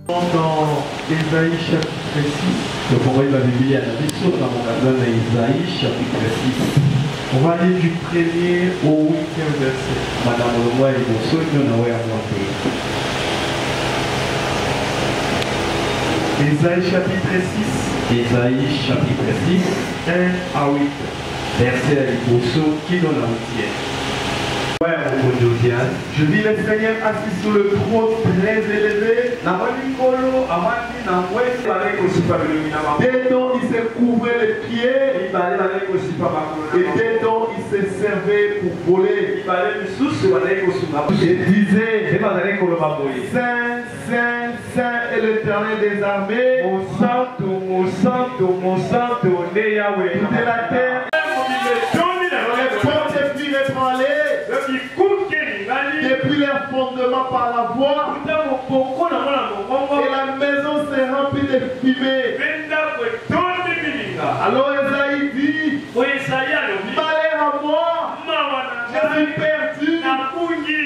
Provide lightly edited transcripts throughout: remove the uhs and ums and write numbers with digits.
Dans Ésaïe chapitre 6, le pourrait la Bible à la mission dans mon magasin Ésaïe chapitre 6. On va aller du 1er au 8e verset. Madame Leroy et mon soeur, nous n'avons à monter. Ésaïe chapitre 6. Ésaïe chapitre 6, 1 à 8. Verset à l'Ibosso qui nous l'a entier. Je vis le Seigneur assis sur le trône très élevé. Dedans il se couvrait les pieds. Et dedans il se servait pour voler. Et disait Saint, Saint, Saint est l'Éternel des armées. Mon santo, de la terre. Depuis leur fondement par la voix, et la maison s'est remplie de fumée. Alors Esaïe dit, malheur à moi, je suis perdu,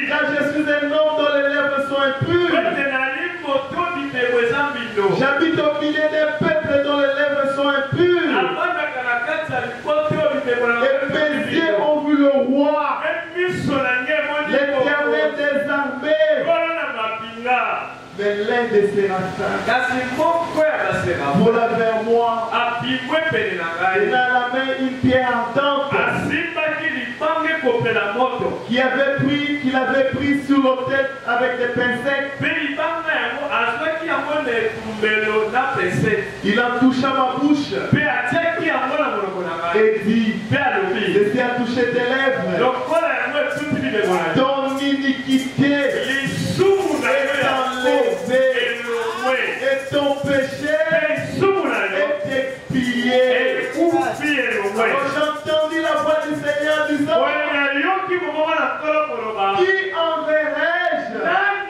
car je suis un homme dont les lèvres sont impures. J'habite au milieu des peuples dont les lèvres sont impures. Et mes yeux ont vu le roi, l'Éternel des armées. Mais l'un de séraphins vola vers moi, et dans la main une pierre ardente qu'il avait pris sur l'autel avec des pincettes. Il en toucha ma bouche et dit, ceci a touché tes lèvres. Ton iniquité est enlevée et ton péché est expié. Alors j'entendis la voix du Seigneur disant, qui enverrai-je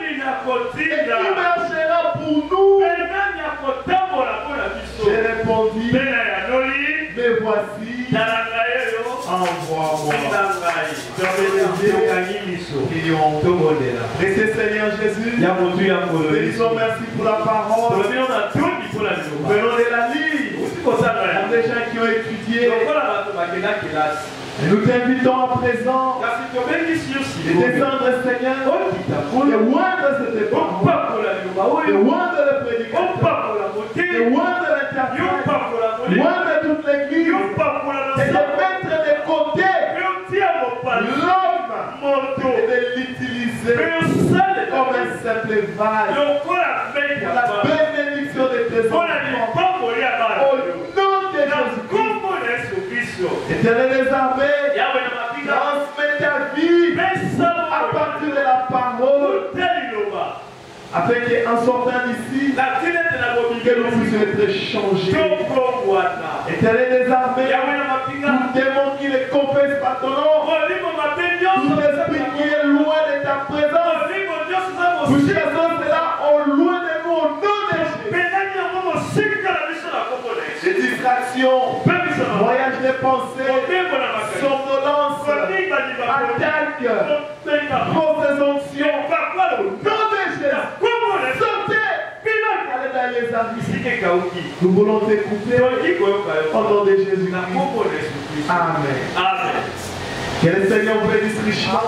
et qui marchera pour nous? J'ai répondu, mais voici, envoie-moi. Merci Seigneur Jésus. Bénissons, merci pour la parole. Venons de la lire. Pour des gens qui ont étudié. Et nous t'invitons à présent de descendre Seigneur et oindre cette parole, et oindre le prédicateur, et oindre l'interprète, oindre toute l'église, et de mettre de côté l'homme et de l'utiliser comme un simple vase pour la bénédiction de tes enfants. Au nom de Jésus-Christ. Éternel des armées, transmets ta vie à partir de la parole, afin qu'en sortant d'ici, que nous puissions être changés. Éternel des armées, tout démon qui ne confesse pas ton nom, tout esprit qui est loin de ta présence, nous chassons cela au loin de nous, au nom de Jésus. Les distractions, voyage des pensées, somnolence, attaque, fausses onctions, au nom de Jésus. Sortez! Allez dans les amis. Nous voulons t'écouter au nom de Jésus. Amen. Amen. Que le Seigneur vous bénisse richement.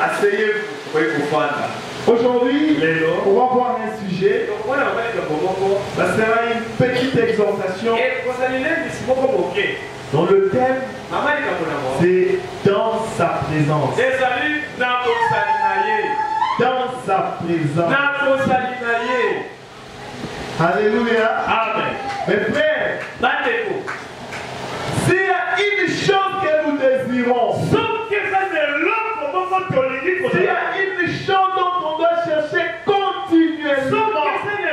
Asseyez-vous. Aujourd'hui, on va voir un sujet. Ça sera une petite exhortation. Dont le thème, c'est dans sa présence. Dans sa présence. Alléluia. Amen. Mes frères, s'il y a une chose que nous désirons, s'il y a une chose dont on doit chercher continuellement, s'il y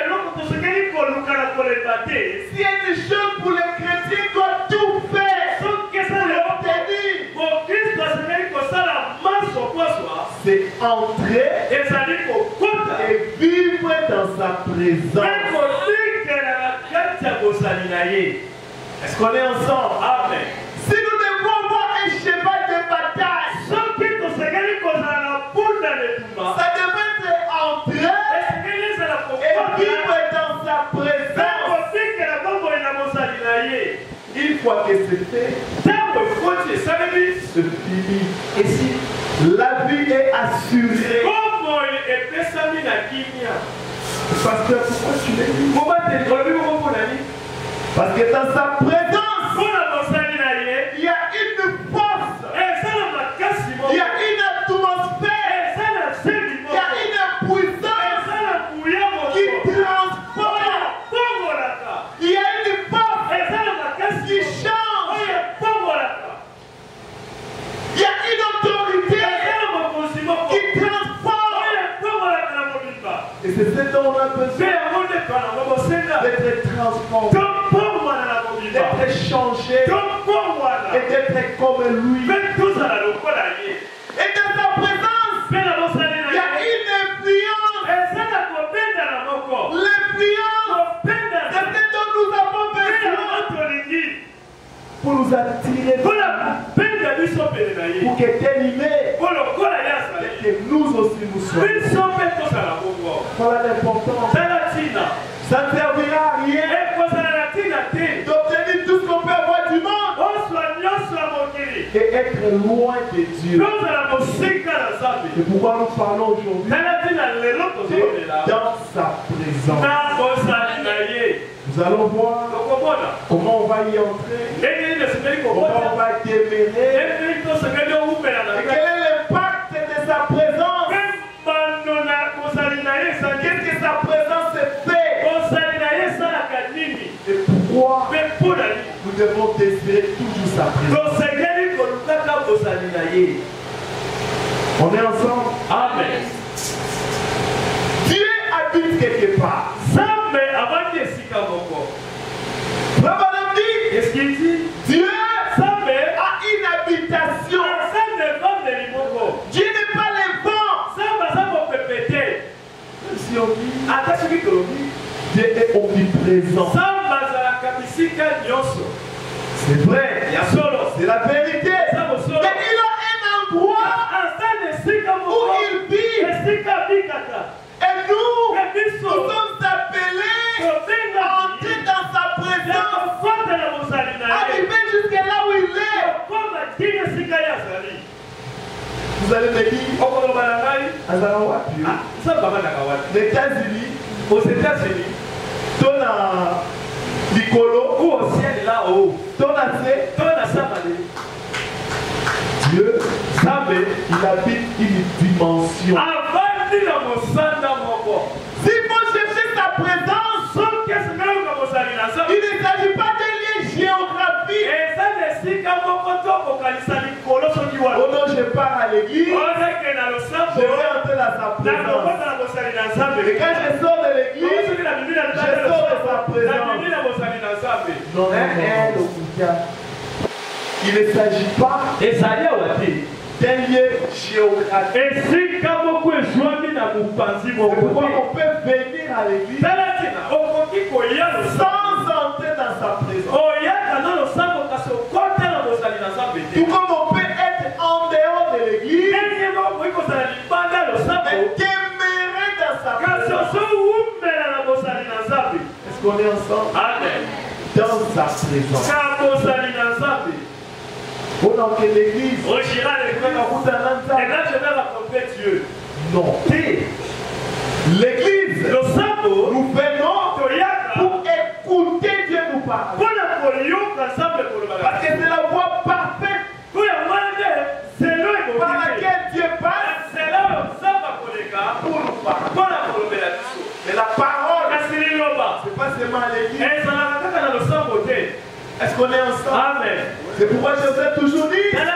a une chose pour les chrétiens, il doit tout faire pour l'obtenir, c'est entrer et vivre dans sa présence. Est-ce qu'on est ensemble? Amen. Si nous devons avoir un cheval de bataille, ça devrait être entré fois que c'est fait, se finit. Et si La vie est assurée. Pasteur, pourquoi tu l'as dit? Parce que dans sa présence, il y a une force, il y a une atmosphère, il y a une puissance qui transforme. Il y a une force qui change. Il y a une autorité qui transforme. Et c'est ce dont on a besoin d'être transformé, d'être changé et d'être comme lui. Et dans sa présence, il y a une influence. L'influence, c'est ce dont nous avons besoin pour nous attirer, pour que t'aimer, que nous aussi nous soyons. Voilà l'importance. Ça ne servira à rien d'obtenir tout ce qu'on peut avoir du monde et être loin de Dieu. C'est pourquoi nous parlons aujourd'hui dans sa présence. Nous allons voir comment on va y entrer, comment on va demeurer, et quel est l'impact de sa présence. Qu'est-ce que sa présence fait? Et pourquoi nous devons désirer toujours sa présence? On est ensemble? Amen. Dieu habite quelque part. Qu'est-ce qu'il dit? Dieu a une habitation. Dieu n'est pas les vents. Si on dit, Dieu est omniprésent. C'est vrai, c'est la vérité. Mais il a un endroit où il vit. Et nous sommes appelés à entrer dans sa présence, arriver jusqu'à là où il est. Vous allez me dire, les États-Unis, aux États-Unis, ton Nicolo, ou au ciel là-haut, ton Dieu, il habite une dimension. S'il faut chercher sa présence, il ne s'agit pas d'un lien géographique. Oh non, je pars à l'église, je vais entrer dans sa présence. Et quand je sors de l'église, je sors de sa présence. Non, il ne s'agit pas d'un lieu géographique. C'est pourquoi on peut venir à l'église sans entrer dans sa présence. Tout comme on peut être en dehors de l'église, mais demeurer dans sa présence. Est-ce qu'on est ensemble? Amen. Dans sa présence. On entre l'église. Et là, je vais rencontrer Dieu. Non. L'église, nous venons pour écouter Dieu nous parler. Parce que c'est la voix parfaite par laquelle Dieu passe pour nous parler. Mais la parole, c'est pas seulement à l'église. Est-ce qu'on est ensemble? Amen. C'est pourquoi je vous ai toujours dit, venir à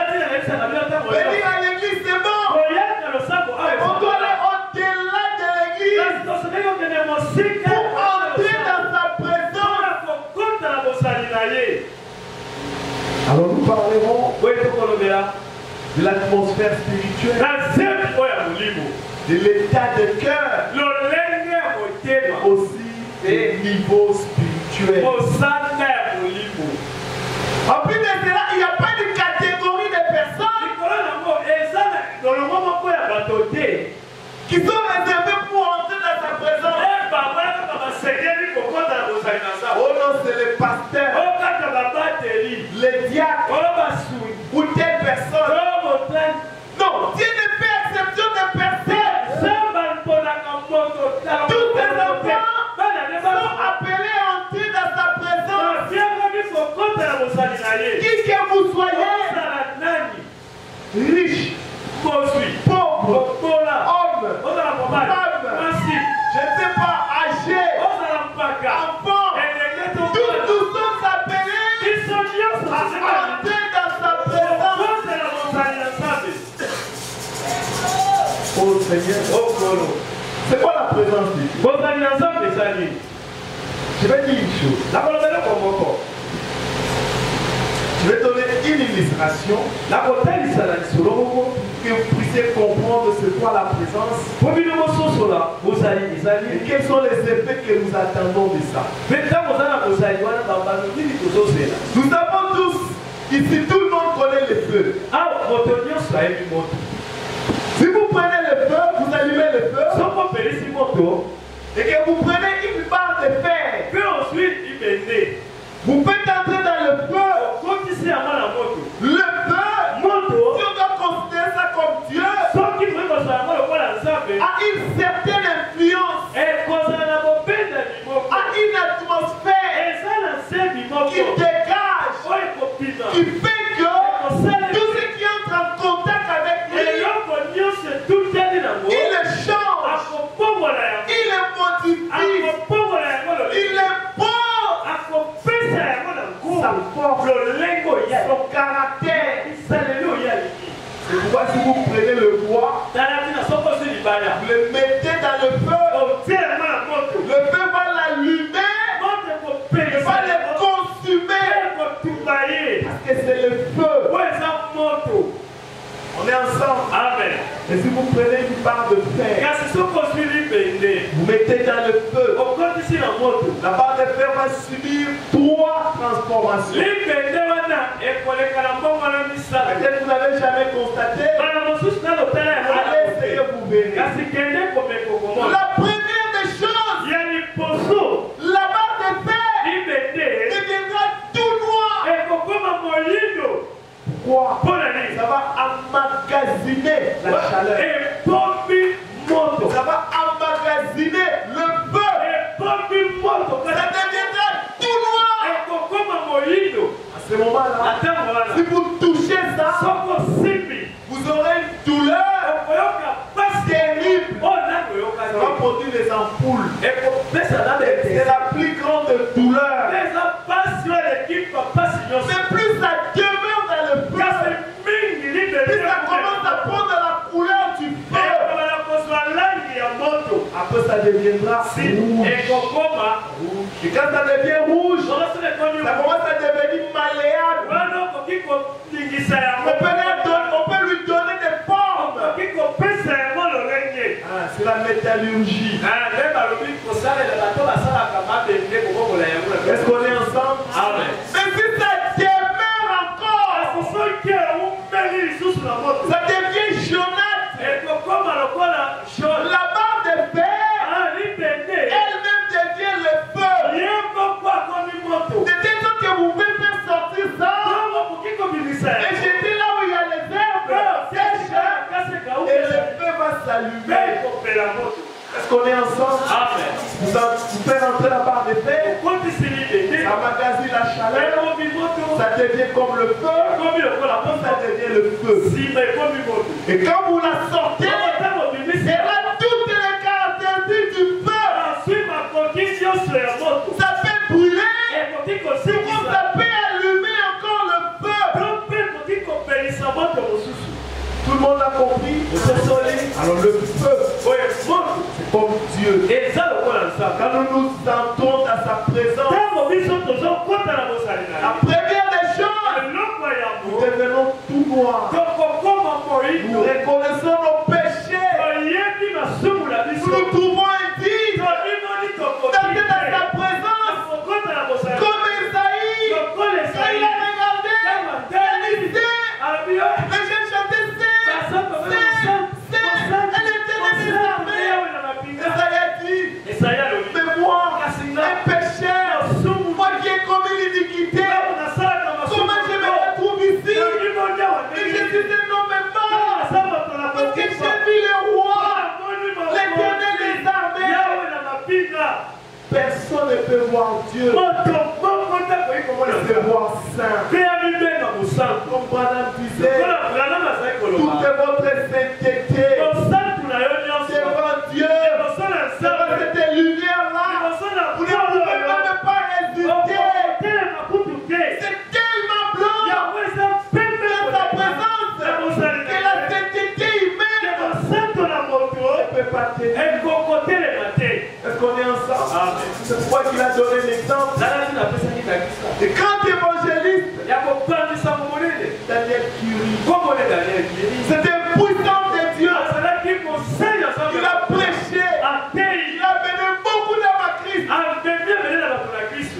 l'église c'est bon. Mais on doit aller au-delà de l'église pour entrer dans sa présence. Alors nous parlerons de l'atmosphère spirituelle, de l'état de cœur, aussi des niveaux spirituels. En plus de cela, il n'y a pas de catégorie de personnes qui sont réservées pour entrer dans sa présence. Oh non, c'est les pasteurs. riche, pauvre, homme, femme, je ne sais pas, âgé, enfant, tous nous sommes appelés à entrer dans sa présence. Oh Seigneur, c'est quoi la présence de Dieu? Je vais dire une chose. Je vais donner une illustration que vous puissiez comprendre ce qu'est la présence et quels sont les effets que nous attendons de ça. Nous savons tous, ici tout le monde connaît le feu. Si vous prenez le feu, vous allumez le feu et que vous prenez une barre de fer, vous faites entrer dans le feu. Le feu, si on doit considérer ça comme Dieu, a une certaine influence, a une atmosphère qui dégage, qui fait que tout ce qui entre en contact avec lui, il le change, il le modifie, il le pose sa forme, son caractère. C'est pourquoi si vous prenez le bois, vous le mettez dans le feu, le feu va l'allumer, il va le consumer, parce que c'est le feu. On est ensemble. Amen. Et si vous prenez une barre de fer, vous mettez dans le feu, la barre de fer va subir 3 transformations. Peut-être vous n'avez jamais constaté. Allez essayer, vous verrez. La première des choses, la barre de fer deviendra tout noir. Pourquoi? Ça va emmagasiner la chaleur. Ça va emmagasiner le feu. Ça deviendra tout noir. À ce moment-là, si vous touchez ça, vous aurez une douleur terrible. Ça va produire des ampoules. C'est la plus grande douleur. Mais plus ça demeure dans le feu, plus ça commence à prendre la couleur du feu. Après ça deviendra rouge. Et quand ça devient rouge, ça commence à devenir malléable. On peut lui donner des formes. C'est la métallurgie. Est-ce qu'on est ensemble? Amen. Mais si ça demeure encore, ça devient jaunâtre. La barre de fer, elle-même devient le feu. De telle sorte que vous pouvez faire sortir ça et jeter là où il y a les herbes sèches et le feu va s'allumer. Est-ce qu'on est ensemble? Amen. Vous faites entrer la barre de fer, ça magasine la chaleur, ça devient comme le feu, ça devient le feu. Et quand vous la sortez, elle a toutes les caractéristiques du feu. Ça fait brûler, ça peut allumer encore le feu. Tout le monde l'a compris? Alors le feu, c'est comme Dieu. Quand nous nous sentons dans sa présence, la première des choses, nous devenons tout noirs. Nous reconnaissons nos péchés. Nous nous trouvons indignes d'être dans sa présence. Comme Esaïe, quand il a regardé, les jeunes chantaient mais moi, un pécheur, moi qui ai commis l'iniquité, comment je me retrouve ici? Et je disais non, mais pas, parce que j'ai vu le roi, l'Éternel des armées. Personne ne peut voir Dieu. C'est voir saint. Comme Branham disait, votre sainteté devant Dieu, devant cette lumière-là, vous ne pouvez même pas résister. C'est tellement blanc dans sa présence que la sainteté humaine ne peut pas tenir. Est-ce qu'on est ensemble? C'est pourquoi il a donné l'exemple. Et quand évangéliste, Daniel Curie, c'était puissant de Dieu. Il a prêché. Il a mené beaucoup d'hommes à Christ.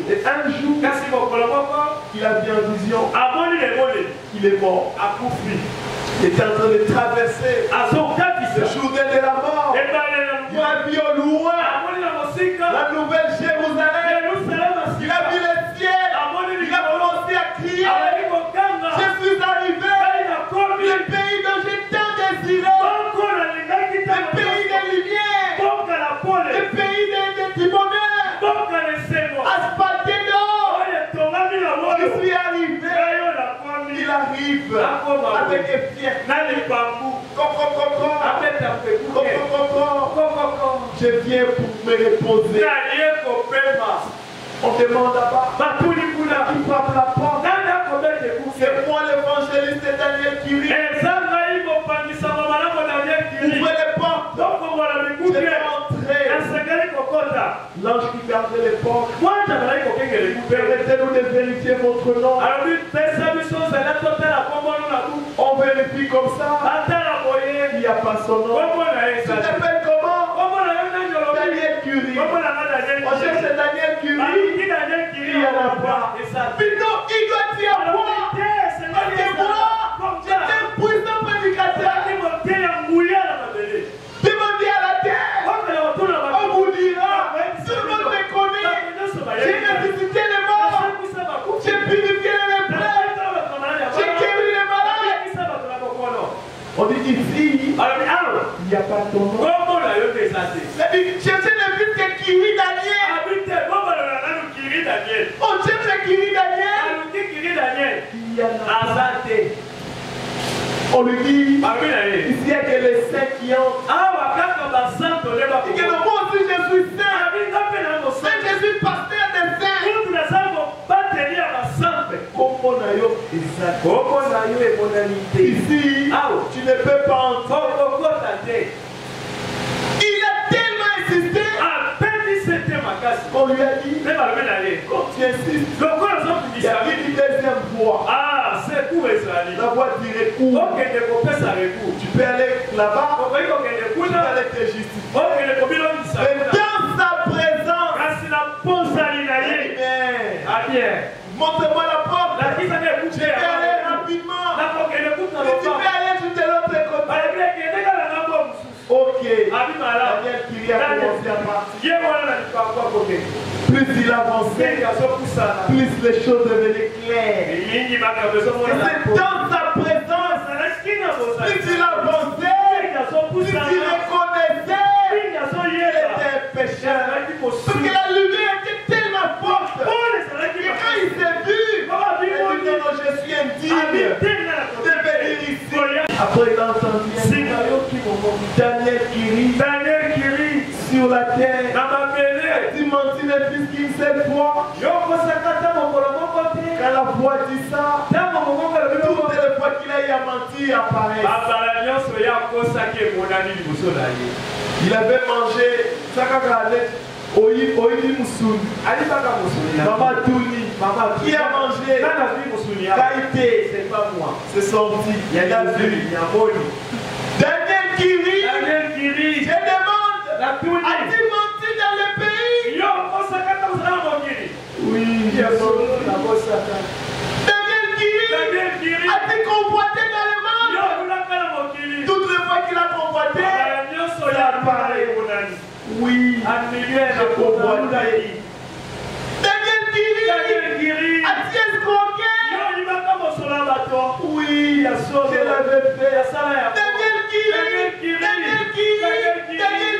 Et un jour, il a vu en vision. Il est mort. Il était en train de traverser le journée de la mort. Il a vu au loin la nouvelle Jérusalem. Il a vu le ciel. Il a commencé à crier. Je suis arrivé. Le pays dont j'ai tant désiré. Le pays des lumières. Le pays du bonheur. Asphalté d'or. Je suis arrivé. Il arrive avec des fiertés. Je viens pour me reposer. On demande là-bas. Qui frappe la porte? C'est moi l'évangéliste Daniel Curie. Ouvrez les portes. Je vais entrer. L'ange qui gardait les portes. Permettez-nous de vérifier votre nom. On vérifie comme ça. Il n'y a pas son nom. Tu t'appelles comment? Daniel Curie. On cherche Daniel Curie. Il n'y en a pas. Plutôt, il doit y avoir. Parce que moi, j'étais un puissant prédicateur. Demandez à la terre. On vous dira. Tout le monde me connaît. J'ai ressuscité les morts. J'ai purifié les lépreux. J'ai guéri les malades. On dit ici, il n'y a pas ton nom. Cherchez le but de Kiri Daniel. On cherche Kiri Daniel. Il y en a. On lui dit, ici il y a que les saints qui ont. Et que moi aussi je suis saint. Mais je suis pasteur des saints. Ici, tu ne peux pas entrer. Il a tellement insisté qu'on lui a dit, quand tu insistes, il y a une deuxième voie. La voie du recours. Tu peux aller là-bas, tu peux aller te justifier. Mais dans sa présence, montre-moi la porte. Je peux aller rapidement. Tu peux aller juste de l'autre côté. Ok. Daniel Curie a commencé à partir. Plus il avançait, plus les choses devenaient claires. Et c'est dans sa présence, plus il avançait, plus il reconnaissait qu'il était pécheur. Parce que la lumière était tellement forte. Et quand il s'est vu, il a dit non, je suis indigne de venir ici. Après il a entendu Daniel Curie sur la terre. Tu mentis le fils qu'une seule fois. Quand la foi dit ça, toutes les fois qu'il a eu à mentir apparaît. Il avait mangé Maman Touni, qui a mangé Kaïté, c'est pas moi, c'est son petit. Il y a vu. Daniel Curie, je demande, as-tu menti dans le pays? Oui, Daniel Curie, as-tu convoité dans le monde? Toutes les fois qu'il a convoité, ça apparaît. Oui, je convoité. Daniel Curie, as-tu escroqué? Oui, je l'avais fait. Daniel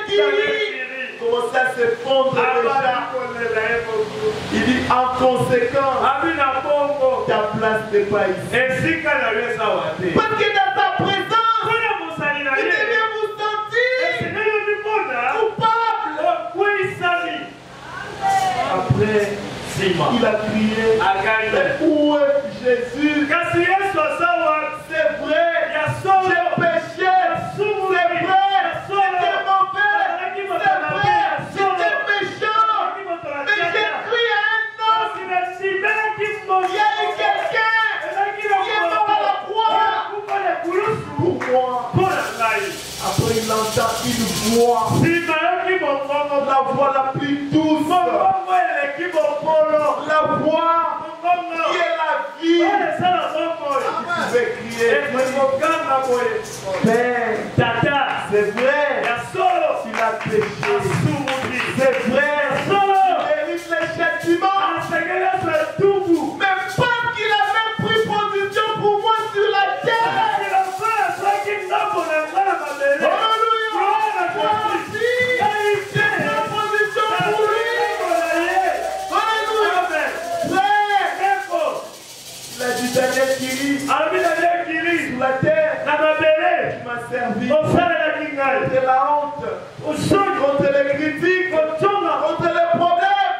Curie, commence à se fondre déjà. Il dit en conséquence, ta place n'est pas ici. Parce que dans ta présence, Il a crié. Mais où est Jésus? C'est vrai. J'ai péché. C'est vrai. J'étais mauvais. C'est vrai. J'étais méchant. Mais j'ai crié à un homme. Il y a eu quelqu'un qui est mort à la croix. Pour moi. Après il entend une voix. La voix la plus douce. La voix qui est la vie. Tu pouvais crier. Père, Tata, c'est vrai. Tu l'as péché. C'est vrai. Tu mérites les châtiments. Mais pas qu'il avait pris position pour moi sur la terre. Sur la terre, tu m'as servi contre la honte, contre les critiques, contre les problèmes.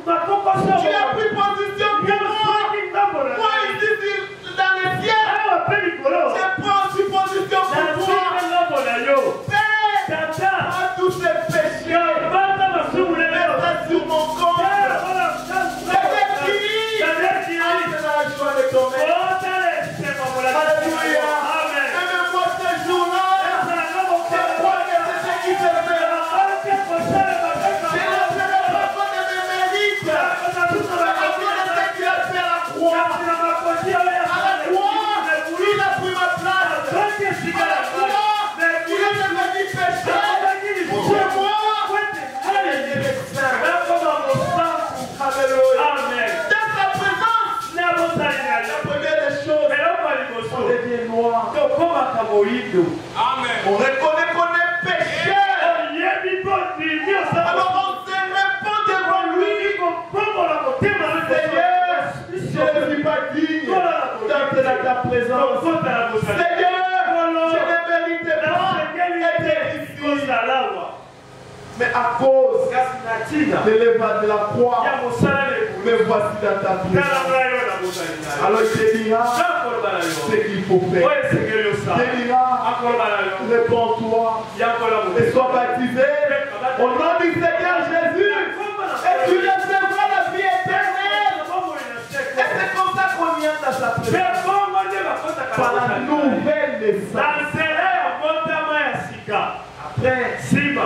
Tu as pris position pour moi. Moi ici dans les cieux, je prends position pour toi. Père, à tous ces péchés, mets ça sur mon compte. C'est fini. Entre dans la joie de ton maître. Alléluia. Aimez-moi ce jour-là. C'est quoi que c'est ce qui te fait là? Je ne serai pas comme de mes mérites. À cause de ce qu'il a fait à la croix. À la croix, il a pris ma place. À la croix, il est devenu pécheur. Pour moi, il est saint. Alléluia. Amen. Dans sa présence, la première des choses, on devient noir. Amen. On reconnaît qu'on est pécheur. Alors on se répond devant lui. Seigneur, je ne suis pas digne d'entrer dans ta présence. Seigneur, je ne mérite pas d'être ici. Mais à cause de l'évêque de la croix, me voici dans ta présence. Alors il te dira ce qu'il faut faire. Il te dira, réponds-toi et sois baptisé au nom du Seigneur Jésus. Et tu recevras la vie éternelle. Et c'est comme ça qu'on vient dans sa présence. Par la nouvelle naissance. Après,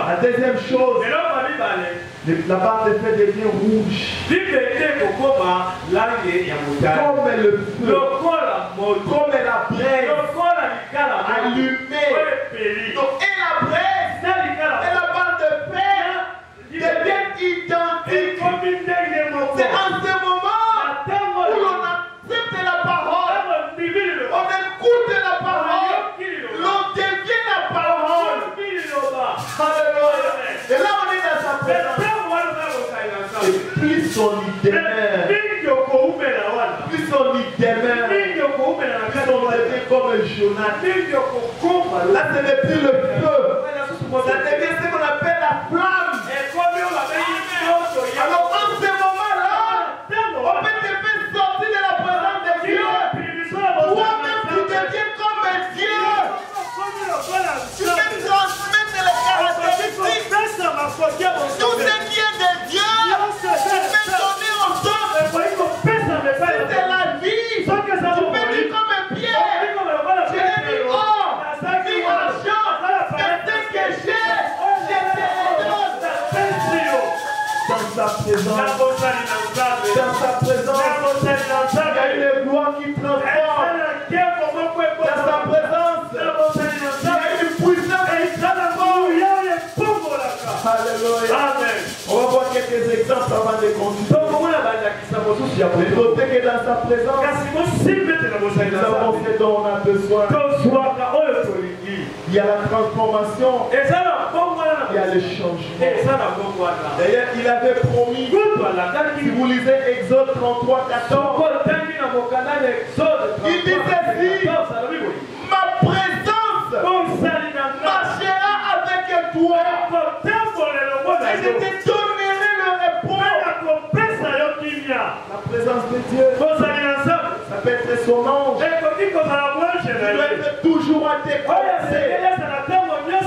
la deuxième chose, la barre de feu devient rouge. Comme le feu, comme la braise allumée. Donc, et la braise et la barre de feu deviennent identiques. C'est en ce moment où l'on accepte la parole, on écoute la parole, l'on devient la parole. Alléluia. Et là on est dans sa présence. Et plus on y demeure, plus on y demeure, plus on devient comme Jonas. Là ce n'est plus le feu, ça devient ce qu'on appelle la flamme. Alors en ce moment-là, on peut te faire sortir de la présence de Dieu. Toi-même tu deviens comme un Dieu. Tu peux transmettre les caractéristiques. Tout ce qui est de Dieu, tu peux donner aux autres. C'est la vie. Tu peux dire comme un pierre. Tu l'as dit, oh, vie argent, personne que j'ai te donne. Dans sa présence, il y a une gloire qui transforme. Dans sa présence, il y a une puissance qui transforme. Alléluia. Amen. On va voir quelques exemples avant de continuer. Notez que dans sa présence, nous avons ce dont on a besoin. Il y a la transformation. Il y a le changement. D'ailleurs, il avait promis. Si vous lisez Exode 33, 14, il dit ceci: ma présence marchera avec toi. Et je te donnerai le repos. son ange. Il doit être toujours à tes côtés.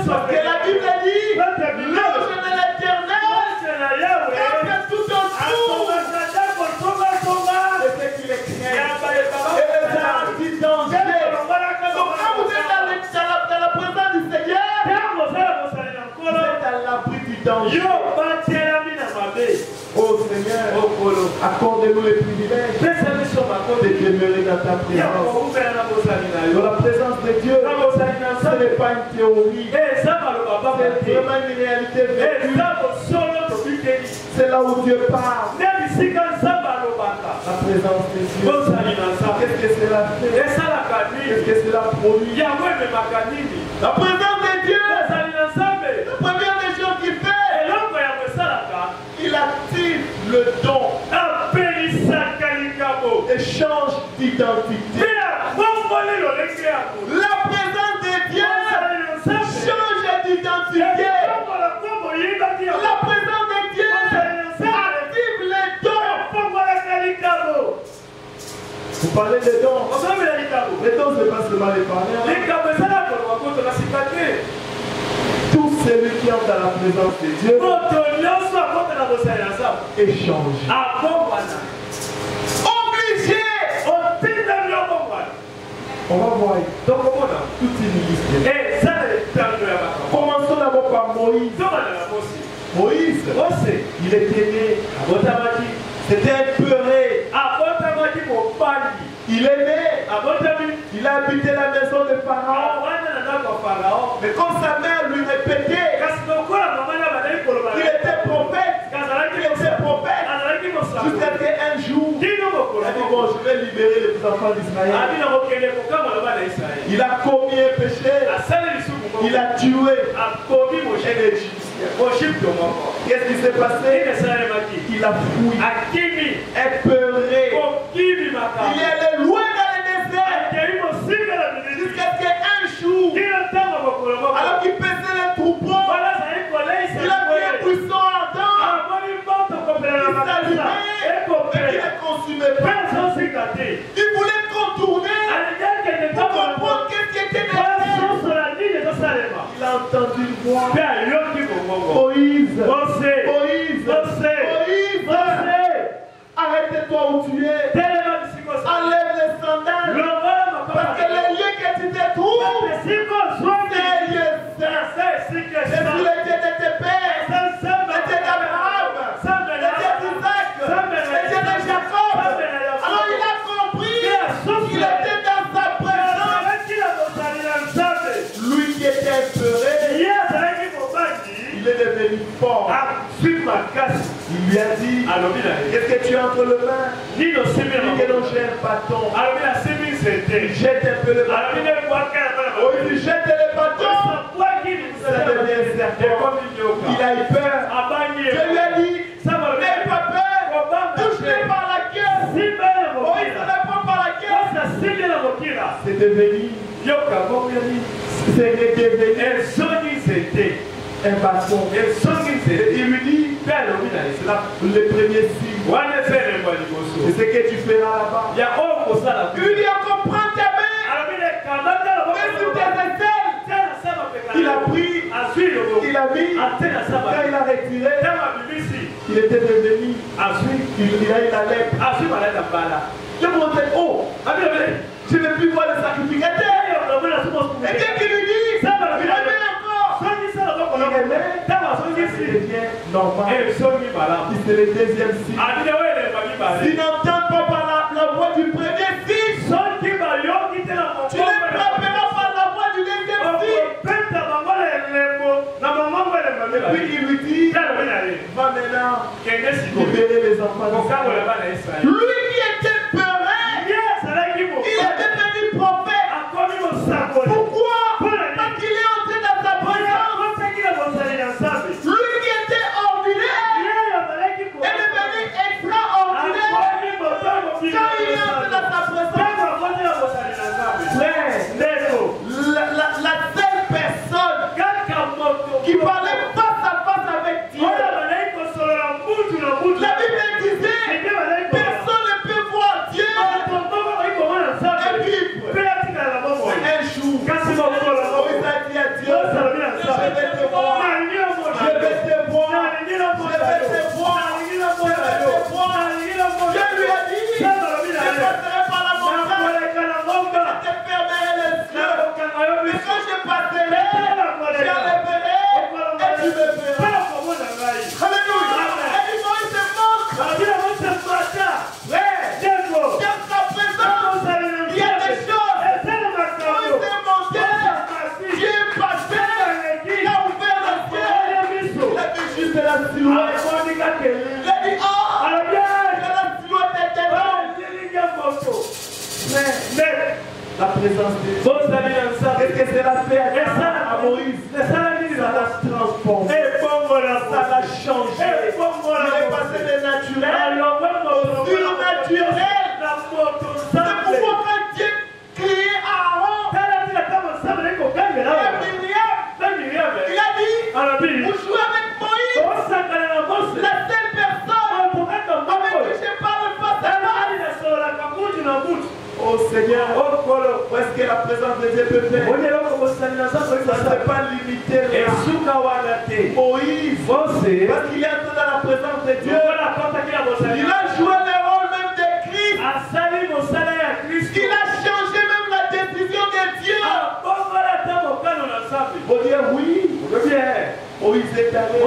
Parce que la Bible dit, l'ange de l'Éternel campe tout autour. C'est ce qu'il est créé. Et les anges disent danger. Donc quand vous êtes dans la présence du Seigneur, vous êtes à l'abri du danger. Oh Seigneur, accorde-nous les privilèges de demeurer dans ta présence. Dans la présence de Dieu, ce n'est pas une théorie, c'est vraiment une réalité vécue. C'est là où Dieu parle. La présence de Dieu. Qu'est-ce que cela fait? Qu'est-ce que cela produit? La présence de Dieu, la première des choses qu'il fait, il active le don et change d'identité. La présence de Dieu change d'identité. La présence de Dieu active les dons. Vous parlez des dons. Les dons, c'est pas seulement les parents. Tout celui qui entre dans la présence de Dieu est changé. Obligé. On va voir toute une liste. Commençons d'abord par Moïse. Moïse, il était né. C'était un peuré. Il est né. Il a habité la maison de Pharaon. Mais quand sa mère lui répétait qu'il était prophète, jusqu'à qu'un jour, il a dit bon, je vais libérer les enfants d'Israël. Il a commis un péché. Il a tué un Égyptien. Qu'est-ce qui s'est passé? Il a fui, épeuré. Il est allé loin dans le désert. Jusqu'à ce qu'un jour, alors qu'il paissait les troupeaux, il a vu un buisson ardent. Il s'allumait et il ne consumait pas. Il voulait contourner pour comprendre qu'est-ce qui était derrière. Il a entendu une voix. Moïse, arrête-toi où tu es. Enlève les sandales. Parce que les lieux que tu te trouves, c'est les lieux saints. C'est sur les dieux de tes pères, les dieux d'Abraham, les dieux d'Isaac, les dieux de Jacob. Alors il a compris qu'il était dans sa présence. Lui qui était épeuré, il est devenu fort. Il lui a dit, qu'est-ce que tu as entre les mains? Il dit que non, j'ai un bâton. Il jette un peu le bâton. Oh, il jette le bâton. Ça devient un serpent. Il a eu peur. Je lui ai dit, n'aie pas peur. Touche-le par la queue. Oh, il se le prend par la queue. C'est devenu. C'était un bâton. Et il lui dit, c'est le premier signe. C'est ce que tu feras là-bas. Il lui dit, on comprend tes mains. Mais sur tes aisselles. Il a pris, il a mis, quand il a retiré, il était devenu, il a eu la lèpre. Je me disais, oh, je ne veux plus voir le sacrificateur. Et dès qu'il lui dit, il remet encore. Il devient normal. C'est le deuxième signe. S'ils n'entendent pas par la voix du premier signe, tu les frapperas par la voix du deuxième signe. Et puis il lui dit, va maintenant libérer les enfants. Lui qui était peuré, il est devenu prophète. Pourquoi? Parce qu'il est entré dans sa présence. Lui qui était ordinaire est devenu extraordinaire. Quand il est entré dans sa présence, la seule personne qui parlait face à face avec Dieu, la Bible disait, personne La présence de Dieu. Qu'est-ce que cela fait à Moïse? Ça l'a transformé. Ça l'a changé. Il est passé de naturel au surnaturel. C'est pourquoi quand Dieu créait Aaron et Myriam, il a dit, vous jouez avec Moïse, la seule personne avec qui je parle face à face. Oh Seigneur, où est-ce que la présence de Dieu peut faire? Ça ne peut pas limiter Moïse, parce qu'il est entré dans la présence de Dieu. Il a joué le rôle même de Christ. Il a changé même la décision de Dieu. Pour dire oui. Moïse est allé.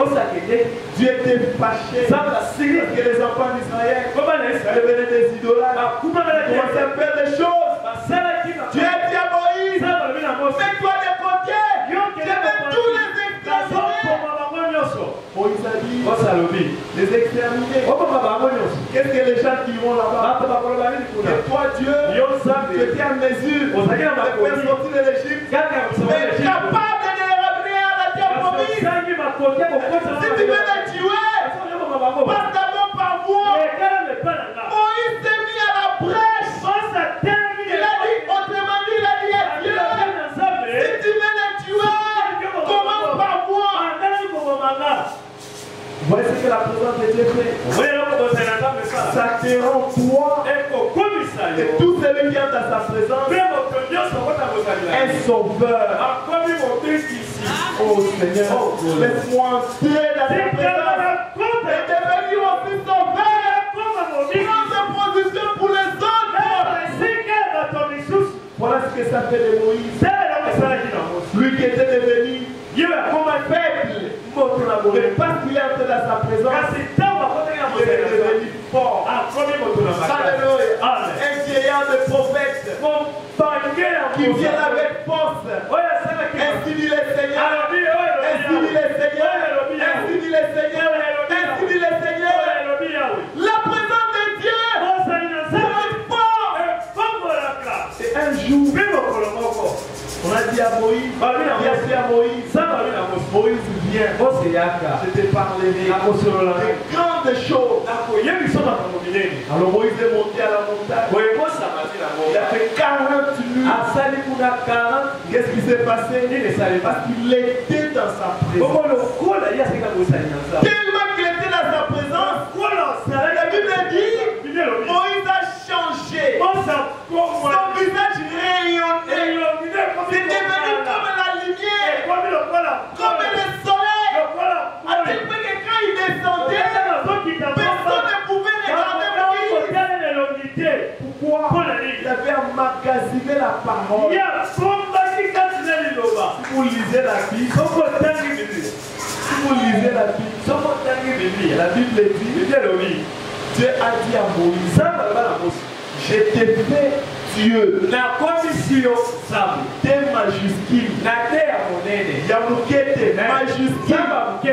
Dieu était fâché. Parce que les enfants d'Israël devenaient des idolâtres. Ils commençaient à faire des choses. Dieu a dit à Moïse, mets-toi de côté. Je vais tous les exterminer. Moïse a dit, les exterminer. Qu'est-ce que les gens qui vont là-bas? Et toi, Dieu, tu étais en mesure de faire sortir de l'Égypte, mais capable de les ramener à la terre promise. Si tu veux les tuer, passe d'abord par moi. Moïse s'est mis à la brèche. Il a dit, autrement dit, il a dit à Dieu, si tu veux les tuer, commence par moi. Voici ce que la présence de Dieu fait. Ça te rend toi et tout celui qui est dans sa présence est sauveur. Oh Seigneur, laisse-moi entrer dans ta présence et devenir aussi sauveur. Prends de position pour les autres. Voilà ce que ça fait de Moïse. Lui qui était devenu comme un faible. Mais parce qu'il est entré dans sa présence, il est devenu fort. Alléluia. Un vieillard de prophète qui vient avec force. Ainsi dit le Seigneur. Ainsi dit le Seigneur. Ainsi dit le Seigneur. Ainsi dit le Seigneur. La présence de Dieu est fort. C'est un jour. On a dit à Moïse, Moïse vient, je te parlerai de grandes choses. Alors Moïse est monté à la montagne. Il a fait 40 nuits. Qu'est-ce qui s'est passé? Parce qu'il était dans sa présence. Tellement qu'il était dans sa présence, la Bible dit, Moïse a changé. Son visage rayonnait. C'est devenu comme la lumière, comme le soleil. À tel point que quand il descendait, personne ne pouvait regarder Moïse. Pourquoi? Il avait emmagasiné la parole. Si vous lisez la Bible, la Bible dit, Dieu a dit à Moïse, je t'ai fait Dieu, la commission, des majuscules, Yamukete, majuscule. Je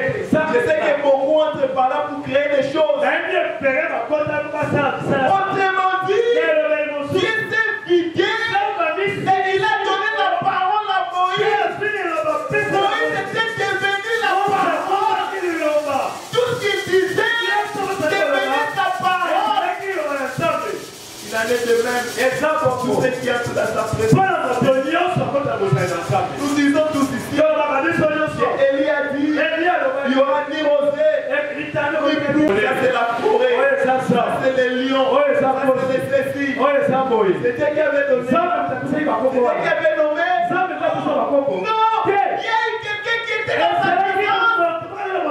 sais que beaucoup entrent par là pour créer des choses. Autrement dit, Dieu s'est vidé et il a donné la parole à Moïse. Moïse était devenu la parole. Tout ce qu'il disait devenait sa parole. Il en est de même. Exemple pour tous ceux qui entrent dans sa présence. Nous disons tous ici. Élie a dit, il y aura ni rosée, ni pluie. Ça c'est la forêt. Ça c'est les lions. Ça c'est les cécile. C'était qui avait donné. C'était qui avait nommé. Non. Il y a eu quelqu'un qui était dans sa présence.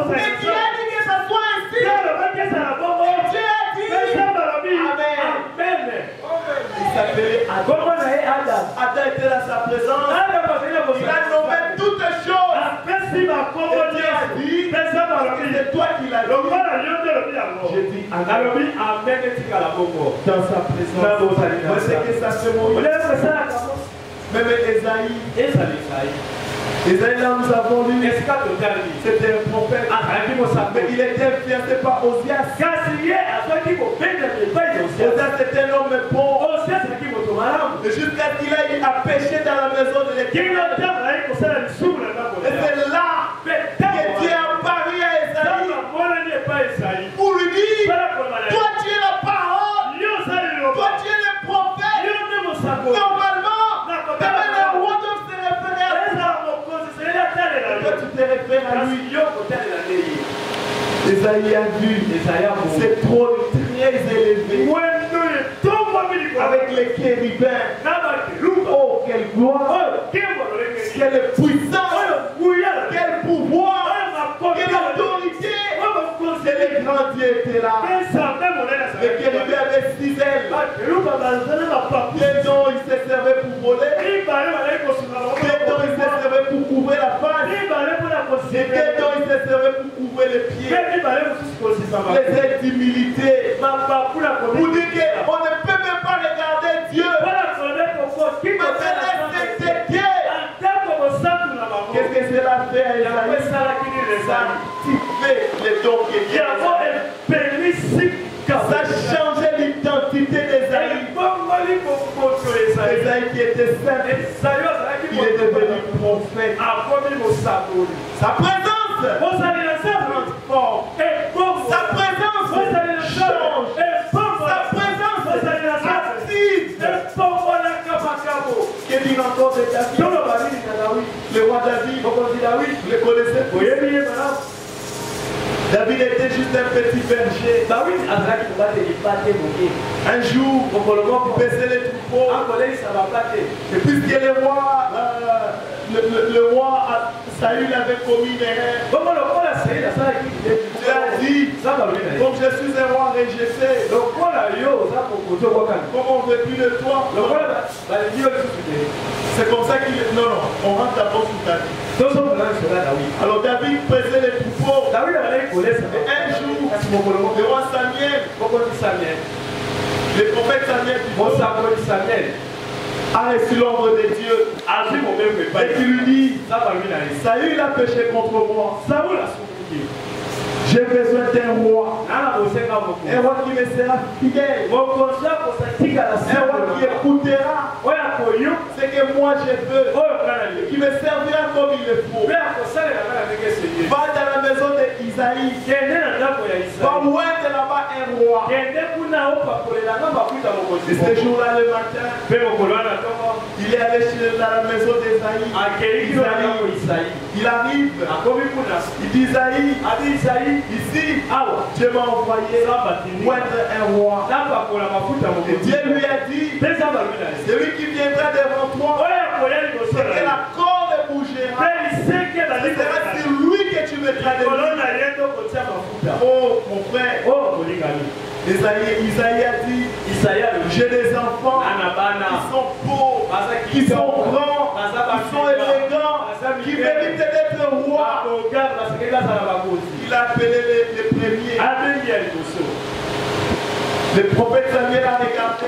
Mais qui a dit que ça soit ainsi. Et Dieu a dit, Amen. Il s'appelait Adam. Adam était dans sa présence. Il a nommé toutes choses. Et Dieu a dit, c'est toi qui l'as dit. J'ai dit Amen. Dans sa présence. Vous savez que ça se montre. Même Esaïe. Esaïe, là nous avons lu. C'était un prophète. Mais il était influencé par Osias. Osias était un homme bon. Et jusqu'à ce qu'il ait a péché dans la maison de l'Éternel. Et c'est là que Dieu a parlé à Esaïe pour lui dire, toi tu es la parole, toi tu es le prophète. Normalement, même le roi doit se référer à toi. Toi tu te réfères à lui. Esaïe a vu, c'est trop très élevé. Avec les chérubins. Oh, quelle gloire! Quelle puissance! Quel pouvoir! Quelle autorité! Et les grands dieux étaient là. Les chérubins avaient 6 ailes. Les dons, ils se servaient pour voler. Les dons, ils se servaient pour couvrir la face. Les dons, ils se servaient pour couvrir les pieds. Les ailes d'humilité. Vous dites qu'on ne peut même pas regarder Dieu. Qu'est-ce que cela fait à Esaïe? Ça activait les dons que Dieu a. Ça changeait l'identité d'Esaïe. Esaïe qui était saint, il est devenu prophète. Sa présence transforme. Sa présence change. Sa présence active. Ce qu'il dit encore de David. Le roi David, vous le connaissez? David était juste un petit berger. Un jour, il baissait les troupeaux. Et puisque le roi Saül avait commis une erreur, il a dit, comme je suis un roi rejeté, comme on ne veut plus de toi, c'est comme ça qu'il est. Non, on rentre d'abord sous David. Alors David pesait les troupeaux. Et un jour, le roi Samuel, le prophète Samuel, a reçu l'ordre de Dieu. Et qui lui dit, Saül a péché contre moi. J'ai besoin d'un roi. Un roi qui me sera fidèle. Un roi qui écoutera ce que moi je veux. Qui me servira comme il le faut. Va dans la maison d'Isaïe. Va oindre là-bas un roi. Et ce jour-là, le matin, il est allé dans la maison d'Isaïe. Il arrive. Il dit Isaïe, ici, Dieu m'a envoyé oindre un roi. Et Dieu lui a dit, celui qui viendra devant toi, c'est que la corde bougera. C'est sur lui que tu mettras des mains. Oh mon frère, Isaïe a dit, j'ai des enfants qui sont beaux, qui sont grands, qui sont élégants, qui méritent d'être rois. Il a appelé les premiers. Le prophète Samuel a regardé.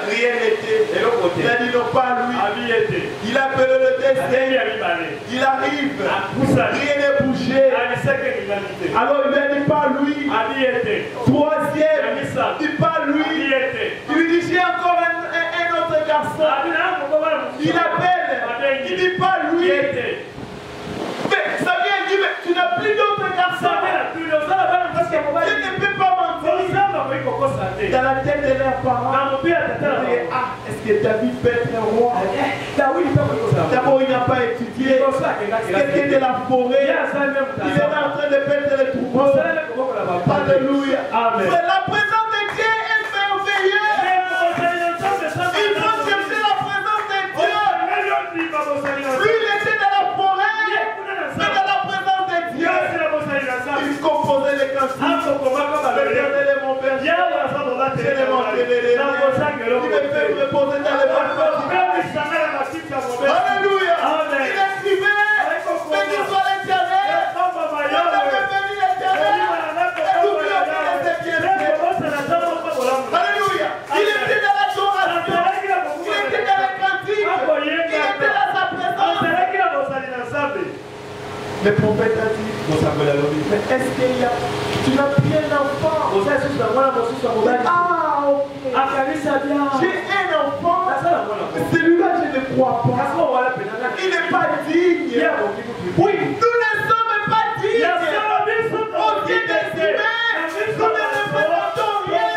Rien n'était. Il a dit non, pas lui. Il a appelé le destin. Il arrive. Rien n'est bougé. Alors il lui a dit pas lui. Troisième. Il dit pas lui. Il lui dit j'ai encore un autre garçon. Il appelle. Il dit pas lui. Mais Samuel dit mais tu n'as plus d'autres garçons. Je ne peux pas mentir. Dans la tête de leurs parents, est-ce que David peut être un roi? D'abord, il n'a pas étudié. Quelqu'un de la forêt, il est en train de perdre les troupeaux. Alléluia. Mais la présence de Dieu est merveilleuse. Il faut chercher la présence de Dieu. Lui, il était dans la forêt, mais dans la présence de Dieu, il composait les cantiques. Regardez mon père. Je l'ai manqué. Il me fait reposer dans les bras. Alléluia. Il écrivait, béni soit l'Éternel. Il avait béni l'Éternel. Et n'oublions pas ses pieds. Alléluia. Il était dans l'adoration. Il était dans les cantiques. Il était dans sa présence. Le prophète a dit, mais est-ce qu'il y a, tu n'as plus un enfant? Ah, ok. J'ai un enfant. C'est croit pas. Il n'est pas digne. Oui, nous ne sommes pas dignes. Au pied des humains, nous ne représentons rien.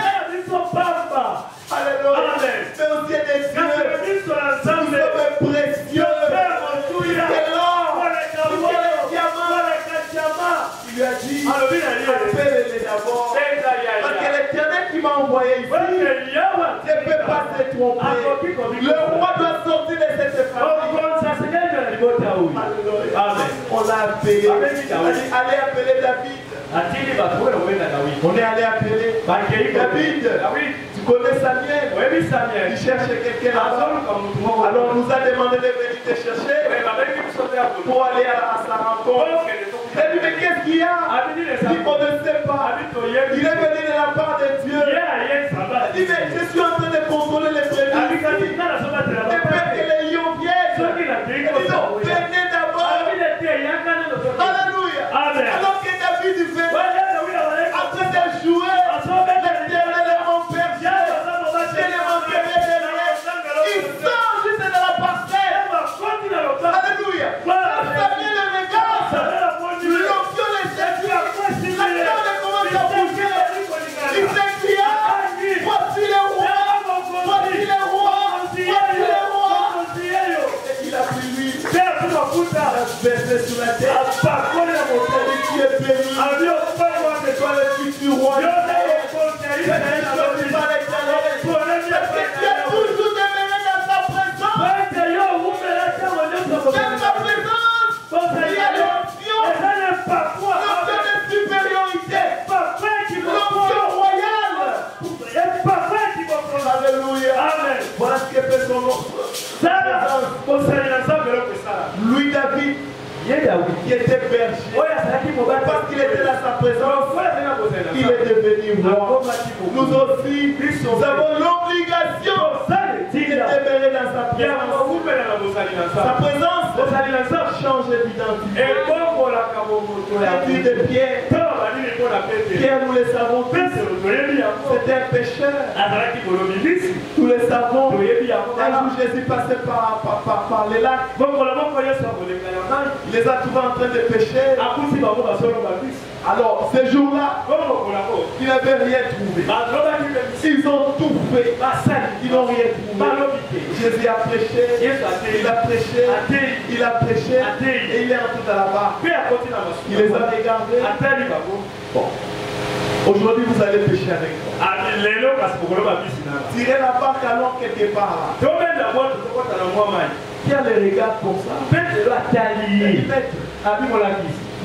Alléluia. Mais au pied des dieux, nous sommes précieux. C'est l'or, c'est les diamants. Il lui a dit, appelle-les d'abord. Parce que l'Éternel qui m'a envoyé ici ne peut pas se tromper. Le roi doit sortir de cette famille. On l'a appelé. Allez appeler David. On est allé appeler David. Tu connais Samuel? Il cherche quelqu'un là-bas. Alors on nous a demandé de venir te chercher pour aller à sa rencontre. Il a dit, mais qu'est-ce qu'il y a? Il dit, on ne sait pas. Il est venu de la part de Dieu. Il dit, mais je suis en train de contrôler les prémices. De faire que les lions viennent. Il dit, non, venez d'abord. Alléluia. Alors que David fait, après de jouer, l'Éternel est mon père. Je ne manquerai de rien. Il sort juste de la parcelle. Alléluia. Samuel le regarde. L'onction les séduit. La terre commence à bouger. Il s'écria. Voici le roi. Voici le roi. Voici le roi. Et il a pris lui. Il a versé sur la terre. Qui est béni. Toi le futur roi. Tu as toujours demeuré dans sa présence. Dans sa présence, il y a l'onction. L'onction de supériorité. L'onction royale. Alléluia. Amen. Voilà ce que fait son nom. Louis David, qui était berger, parce qu'il était dans sa présence, il est devenu roi. Nous aussi, nous avons l'obligation de demeurer dans sa présence. Sa présence change d'identité. La vie de Pierre, Pierre, nous le savons tous, c'était un pécheur. Nous le savons. Un jour, Jésus passait par les lacs. Il les a trouvés en train de pécher. Alors, ce jour-là, ils n'avaient rien trouvé. Ils ont tout fait. Ils n'ont rien trouvé. Jésus a prêché. Il a prêché. Il a prêché. Et il est entré dans la barque. Il les a regardés. Bon. Aujourd'hui, vous allez pêcher avec moi. Tirez la barque alors quelque part là. Qui a les regards comme ça?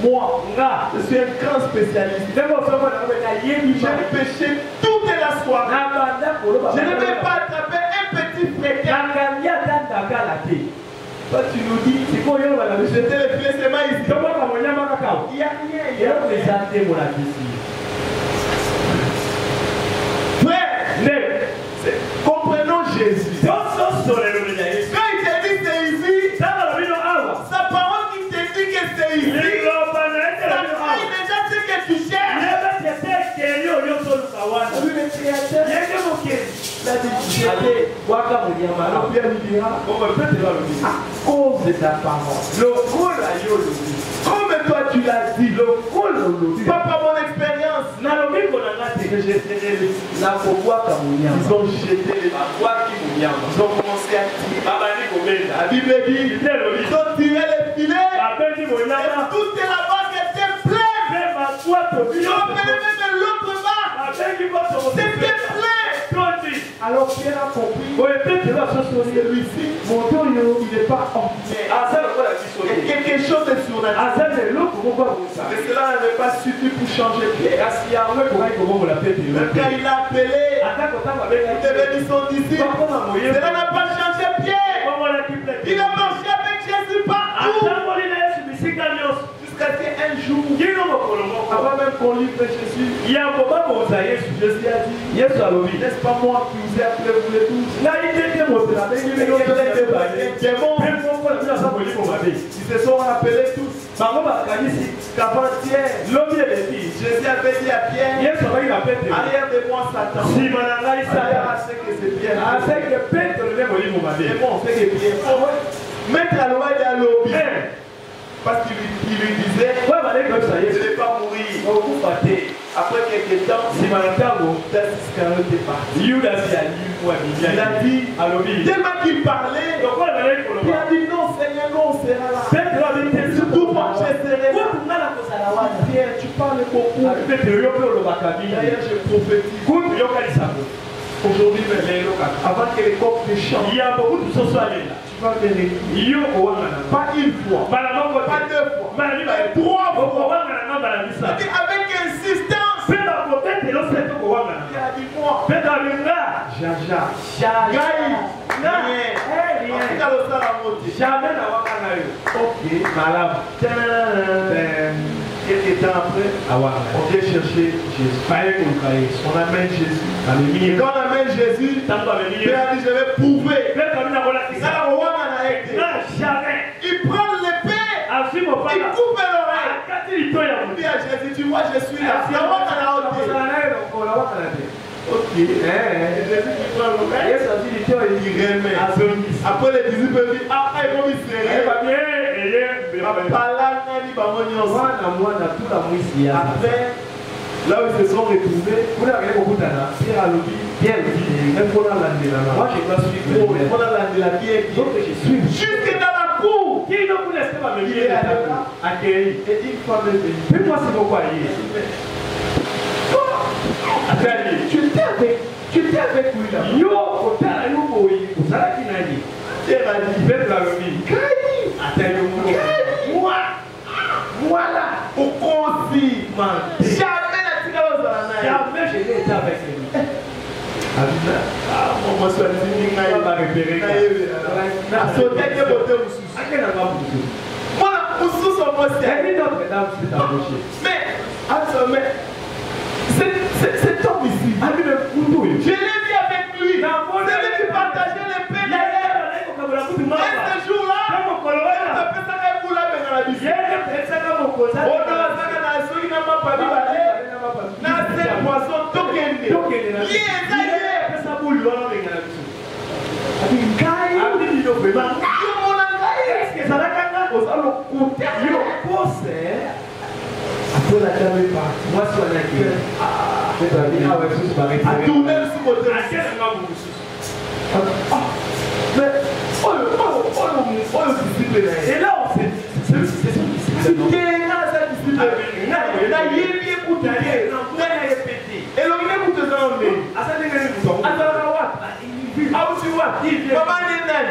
Moi, je suis un grand spécialiste. J'ai pêché toute la soirée. Je ne vais pas attraper un petit fréquent. Toi, tu nous dis, jeter les filets seulement ici. Il n'y a rien. Comprenons Jésus. Quand il te dit c'est ici, sa parole qui te dit que c'est ici, ça fait déjà ce que tu cherches. Lui, le créateur, il a dit, alors Pierre lui dira, à cause de ta parole, comme toi tu l'as dit, pas par mon expérience, ils ont jeté les barques, ils ont commencé à tirer. La Bible dit, ils ont tiré les filets, et toute la barque était pleine. Ils ont fait même de l'autre barque, c'était plein. Alors Pierre a compris, celui-ci, mon Dieu, il n'est pas ordinaire. Il y a quelque chose de surnaturel. Mais cela n'avait pas suffi pour changer Pierre. Quand il a appelé, il est devenu son disciple. Cela n'a pas changé Pierre. Il a marché avec Jésus partout. Jusqu'à ce qu'un jour, avant même qu'on livre Jésus, Jésus a dit, n'est-ce pas moi qui vous ai appelé vous les tous? Ils se sont appelés tous. Jésus avait dit à Pierre, arrière de moi Satan. Arrière à ce que c'est Pierre. C'est bon, c'est que Pierre. Mettre à l'oreille à l'objet. Parce qu'il lui disait, je ne vais pas mourir. Après quelques temps, Judas Iscariote est parti. Il a dit, tellement qu'il parlait, il a dit non Seigneur, non, on sera là. Surtout moi, je serai là. Pierre, tu parles beaucoup. D'ailleurs, je prophétise. Aujourd'hui, avant que les coqs ne chantent, tu vas venir. Pas une fois, pas deux fois, mais 3 fois. Avec insistance. Il a dit moi, Jaja, ok, malade. Quelques temps après, on vient chercher Jésus. On amène Jésus. Et quand on amène Jésus, Père a dit je vais prouver. Il prend l'épée, il coupe l'oreille. Il dit à Jésus, tu vois, je suis là. Ok. Jésus qui prend l'oreille, il remet. Après les disciples disent, ah, il va me serrer. Après, là où ils se sont retrouvés, Pierre a dit, moi je dois suivre. Jusque dans la cour, il est là, accueilli. Et une fois même, fais-moi ce mot. Tu étais avec lui là. Pierre a dit, voilà, au confinement. Jamais je n'ai été avec lui. Moi, je suis mais cet homme ici, je l'ai vu avec lui. C'est lui qui partageait les peines. Et ce jour-là, après la dame est partie. Moi, je suis à tourner sur côté. Et là, on s'est dit, c'est son disciple.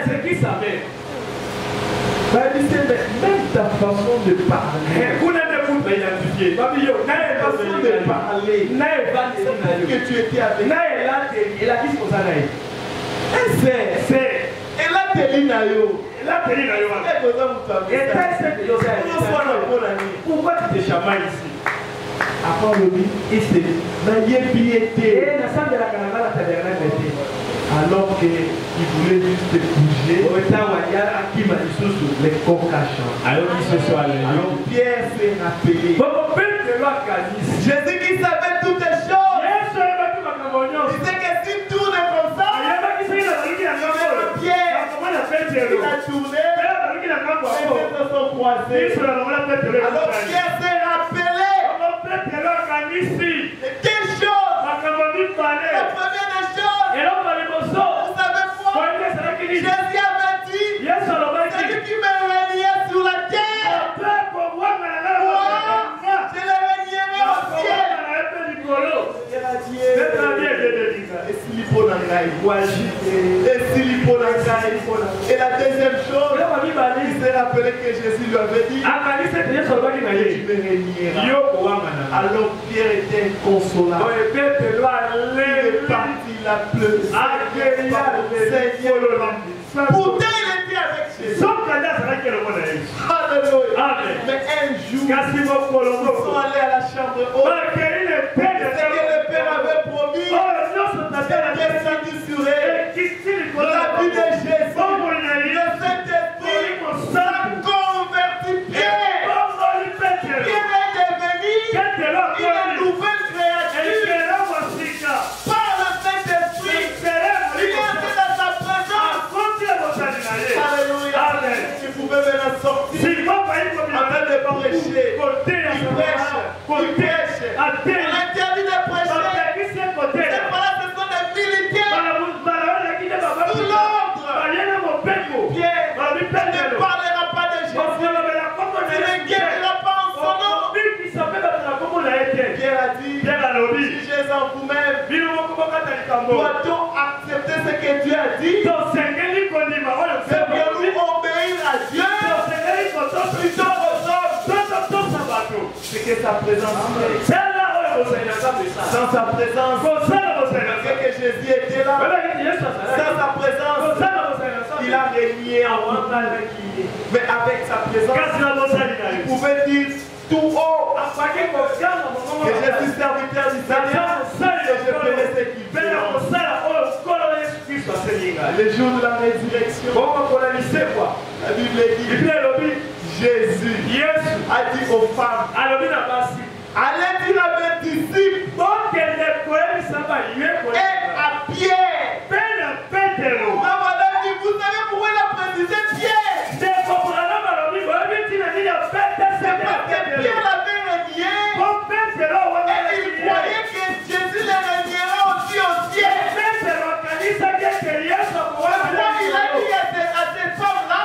C'est qui sa mère? Même ta façon de parler, que tu étais avec elle pourquoi tu te chamailles ici? Après le dit, alors qu'il voulait juste bouger, les coqs chantent. Alors Pierre s'est rappelé. Jésus qui savait toutes les choses. Il sait que si tout est comme ça, Pierre, il a tourné, les têtes sont croisées. Alors Pierre s'est rappelé de quelle chose? La première des choses, vous savez quoi? Jésus avait dit, celui qui me régnait sur la terre, moi, je le régnerai au ciel. Et la deuxième chose, il s'est rappelé que Jésus lui avait dit, tu me régneras. Alors Pierre était inconsolable. Il est parti, il a pleuré. Pourtant il était avec Jésus. Alléluia. Mais un jour, ils sont allés à la chambre haute. C'est que le Père avait promis. Descendu sur elle. La vie de Jésus. Le Saint-Esprit. Ça convertit Pierre. qui pouvait maintenant sortir en train de prêcher. Il prêche. On interdit de prêcher. Ces fois-là, ce sont des militaires sous l'ordre. Pierre ne parlera pas de Jésus. Il ne guérira pas en son nom. Pierre a dit, jugez en vous-même. Doit-on accepter ce que Dieu a dit? Devrions-nous obéir à Dieu plutôt aux hommes? C'est que sa présence fait. Sans sa présence, c'est que Jésus était là. Sans sa présence, il a régné en nous. Mais avec sa présence, il pouvait dire tout haut que je suis serviteur du Seigneur et je ferai ce qu'il fait. Le jour de la résurrection, la Bible dit, Jésus a dit aux femmes, allez dire à mes disciples et à Pierre. Vous savez pourquoi il a précisé Pierre? C'est parce que Pierre l'avait régné et il croyait que Jésus le régnerait aussi au ciel. Pourquoi il a dit à ces femmes-là,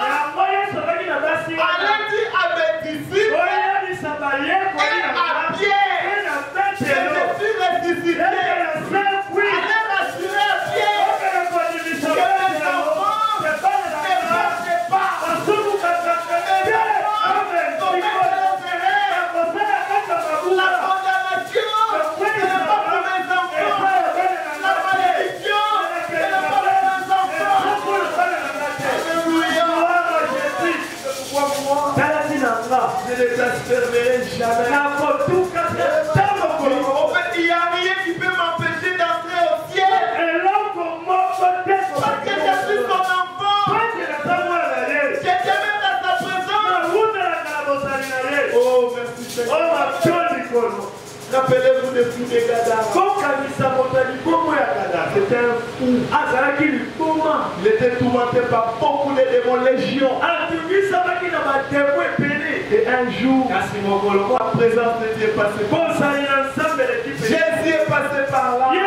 allez dire à mes disciples et à Pierre que je suis ressuscité. Allez rassurer à Pierre que mes enfants ne marchent pas. La condamnation, ce n'est pas pour mes enfants. La malédiction, ce n'est pas pour mes enfants. Alléluia. Pourquoi moi, je ne t'espérerai jamais. En fait, il n'y a rien qui peut m'empêcher d'entrer au ciel. Parce que je suis son enfant. J'étais même dans sa présence. Oh, merci Seigneur. Rappelez-vous de tous les Gadara. C'était un fou. Il était tourmenté par beaucoup de démons, légions. Et un jour, la présence de Dieu est passée. Jésus est passé par là. Mais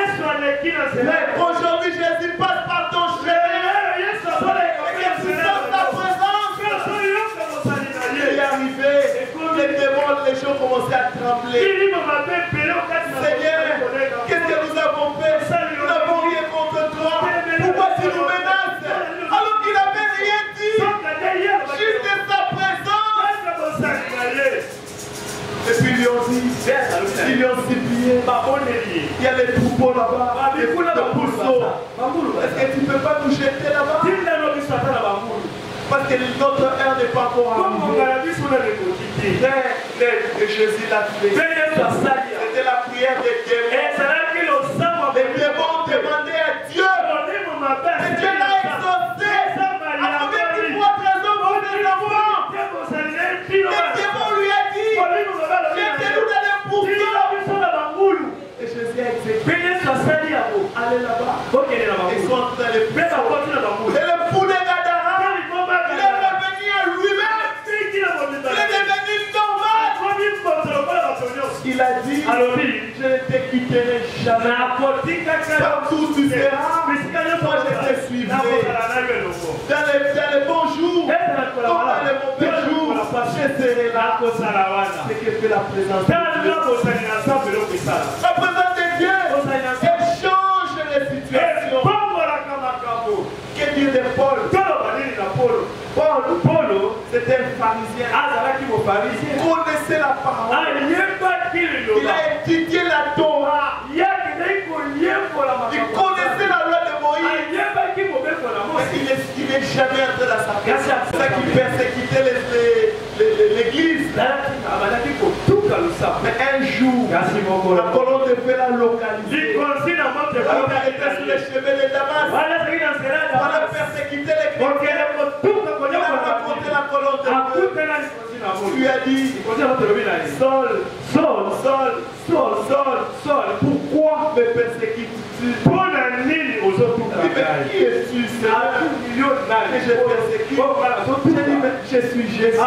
aujourd'hui, Jésus passe par ton chemin. Et que tu sens ta présence. Il est arrivé. Les démons, les gens commençaient à trembler. Seigneur, qu'est-ce que nous avons fait? Nous n'avons rien contre toi. Pourquoi tu nous menaces? Alors qu'il n'avait rien dit. Juste de sa présence. Et puis ils lui ont dit, ils lui ont supplié. Il y a les troupeaux là-bas, les pourceaux. Est-ce que tu ne peux pas nous jeter là-bas? Parce que notre heure n'est pas encore arrivée. Et Jésus l'a fait. C'était la prière des démons. Les démons demandaient à Dieu. Et Dieu l'a exaucé. Avec une voix très haute pour les enfants. Les démons lui a dit, jetez-nous dans les pourceaux. Et Jésus a exécuté. Allez là-bas. Ils sont dans les pourceaux. Et le fou des Gadara, il est revenu à lui-même. Il est devenu normal. Il a dit, je ne te quitterai jamais. Partout où tu seras, moi je te suivrai. Dans les bons jours, comme dans les mauvais jours, je serai là. C'est que fait la présence de Dieu. La présence de Dieu, elle change les situations. Que dire de Paul? Paul, c'était un pharisien. Il connaissait la parole. Il a étudié la Torah. Il connaissait la loi de Moïse. Mais il n'est jamais entré dans sa place. C'est ça qui persécutait l'église. Mais un jour, la colonne de feu l'a localisé. Alors qu'elle était sur les chemins de Damas. On a persécuté les chrétiens. Il a raconté la colonne de feu. Il lui a dit, Saul, pourquoi me persécutes-tu? Qui es-tu, Seigneur? que je persécute. J'ai dit, mais je suis Jésus.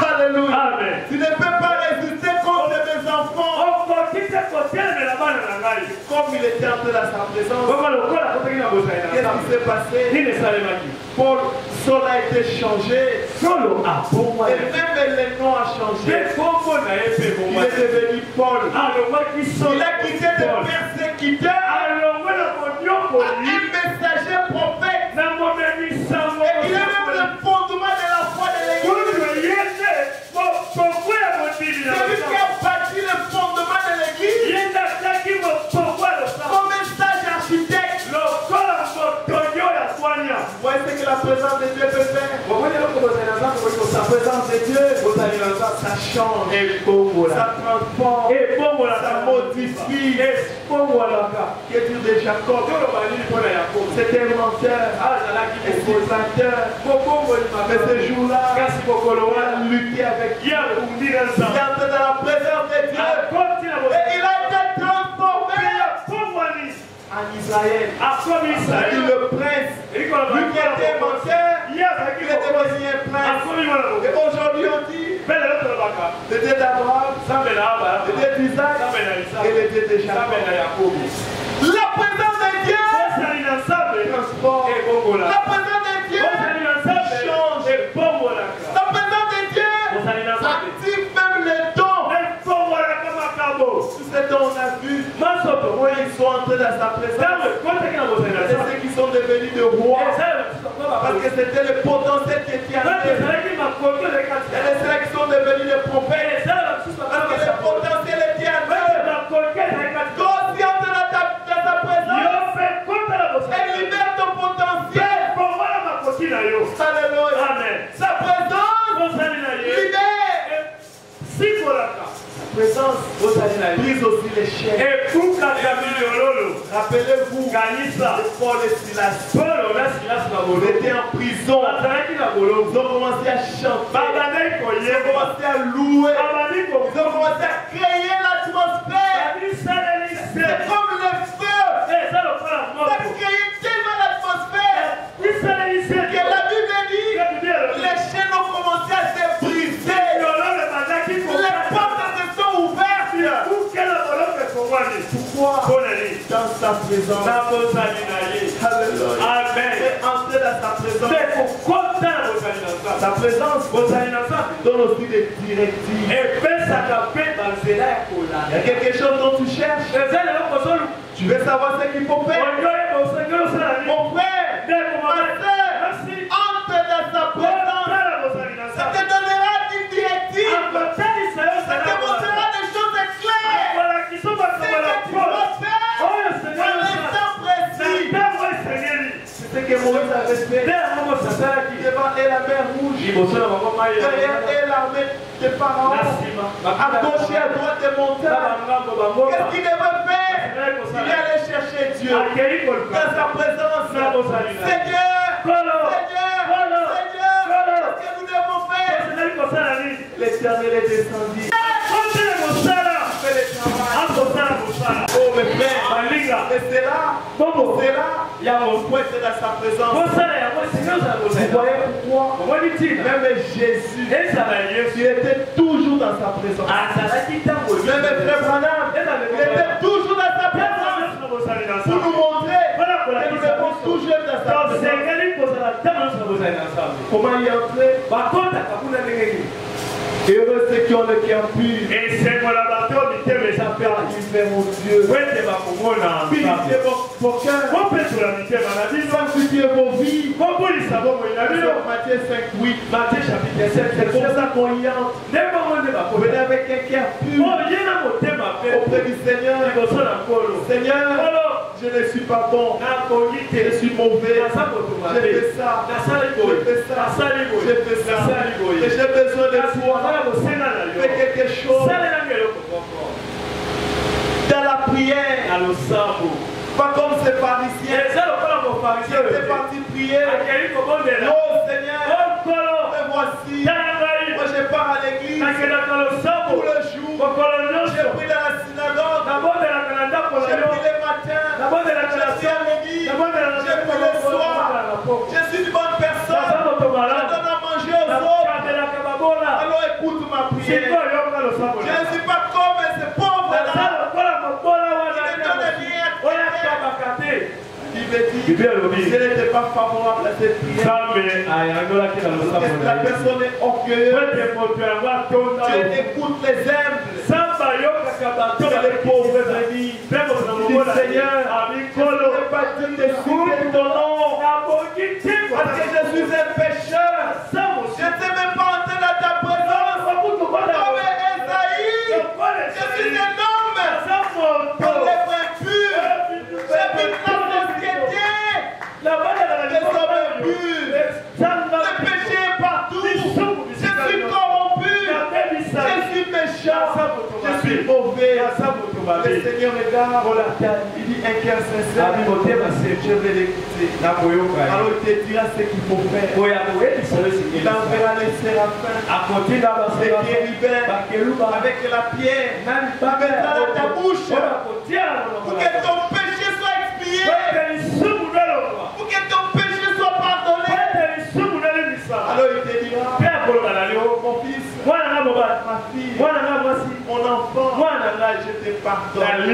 Alléluia. Amen. Tu ne peux pas résister contre mes enfants. Comme il était entré dans sa présence, qu'est-ce qui s'est passé? Paul, Saul a été changé. Et même les noms ont changé. Il est devenu Paul. Il a quitté de persécuteur. Un messager prophète. Et il a même le fondement de la foi de l'église. Celui qui a bâti le fondement de l'église. Comme un sage architecte. Vous voyez ce que la présence de Dieu peut faire? Sa présence de Dieu, ça change, ça transforme, ça modifie. Que dire de Jacob? C'était un menteur, estimateur. Mais ce jour-là, il a lutté avec Dieu. Il est entré dans la présence de Dieu. Et il a été transformé en Israël. Le prince, lui qui était menteur, il est devenu un prince. Et aujourd'hui on dit le Dieu d'Abraham, le Dieu d'Isaac et le Dieu de Jacob. La présence de Dieu transforme. La présence de Dieu change. La présence de Dieu active même les dons. Tous ces dons on a vu, ils sont entrés dans sa présence. C'est ceux qui sont devenus de rois. Parce que c'était le potentiel qui était en eux. Et ceux qui sont devenus des prophètes. Parce que le potentiel était en eux. Quand tu entres dans ta présence, elle libère ton potentiel. Alléluia. Sa présence libère. La présence brise aussi les chaînes. Rappelez-vous, Paul et Silas étaient en prison. Ils ont commencé à chanter. Ils ont commencé à louer. Ils ont commencé à créer l'atmosphère. C'est comme le feu. Ça crée tellement l'atmosphère que la Bible dit les chaînes ont commencé à se briser. Les portes se sont ouvertes. Pourquoi? Dans sa présence. Alléluia. Amen. Et entrer dans sa présence. Sa présence donne aussi des directives. Il y a quelque chose dont tu cherches. Tu veux savoir ce qu'il faut faire. Mon frère, ma soeur, entre dans sa présence. Ça te donnera une directive. Ça te montrera des choses claires. C'est ce que tu dois faire dans l'instant précis. C'est ce que Moïse avait fait devant la mer rouge. Derrière l'armée de Pharaon. À gauche et à droite des montagnes. Qu'est-ce qu'il devait faire? Il allait chercher Dieu dans sa présence. Seigneur, qu'est-ce que nous devons faire? L'Éternel est descendu. Oh mes frères, et c'est là, il y a mon poète dans sa présence. Vous voyez pourquoi? Même Jésus, il était toujours dans sa présence. Même frère Branham, il était toujours dans sa présence. Pour nous montrer que nous devons toujours être dans sa présence. Comment y entrer? Et heureux ceux qui ont le cœur pur. Et c'est pour la bataille, il fait mon Dieu. Purifiez vos cœurs. Sanctifiez vos vies. Matthieu 5:8. Matthieu chapitre 7. C'est pour ça qu'on y entre. Venez avec un cœur pur auprès du Seigneur. Seigneur, je ne suis pas bon. Je suis mauvais. Je fais ça. Et j'ai besoin de toi. Fais quelque chose dans la prière. Pas comme ces pharisiens qui étaient partis prier. Oh Seigneur, me voici. Moi je pars à l'église tout le jour. J'ai pris dans la synagogue. J'ai pris le matin. J'ai pris à midi. J'ai pris le soir. Je suis une bonne personne. Je donne à manger aux autres. Alors écoute ma prière. Je ne suis pas comme ces pauvres-là. Ils ne donnent rien. Il me dit, si elle n'était pas favorable à cette prière, la personne est orgueilleuse. Dieu écoute les humbles. Dieu les pauvres amis. Il dit, Seigneur, je ne vais pas dire de citer ton nom, parce que je suis un pécheur. Je ne sais même pas entrer dans ta présence. Comme Esaïe, je suis un homme. Pour les vrais purs, j'habite la société. Les hommes purs. Le péché est partout. Je suis corrompu. Je suis méchant. Je suis mauvais. Le Seigneur regarde. Il dit un cœur sincère. Je vais l'écouter. Alors il te dira ce qu'il faut faire. Il enverra les séraphins, les chérubins, avec la pierre. Il mettra dans ta bouche pour que ton péché soit expié. Pour que ton péché soit pardonné. Alors il te dira, mon fils, ma fille, mon enfant, je te pardonne.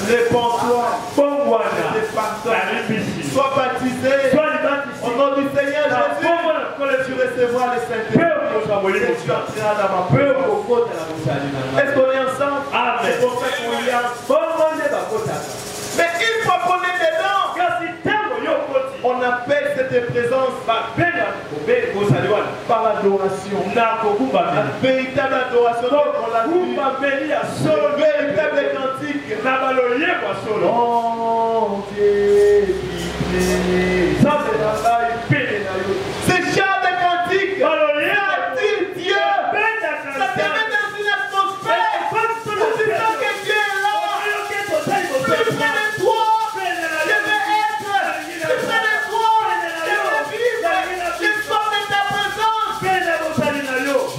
Réponds-toi, je te pardonne. Sois baptisé au nom du Seigneur Jésus. Tu recevras le Saint-Esprit. Et tu entreras dans ma présence. Est-ce qu'on est ensemble? C'est pour ça qu'on y a. Mais il faut qu'on ait des dents. On appelle cette présence par l'adoration. La véritable adoration. Le véritable cantique. Oh Dieu, c'est chant de cantique. Ça attire Dieu. Ça te met dans une atmosphère où tu sens que Dieu est là. Plus près de toi. Je veux être. Plus près de toi. Je veux vivre. J'ai soif de ta présence. J'ai soif de ta présence.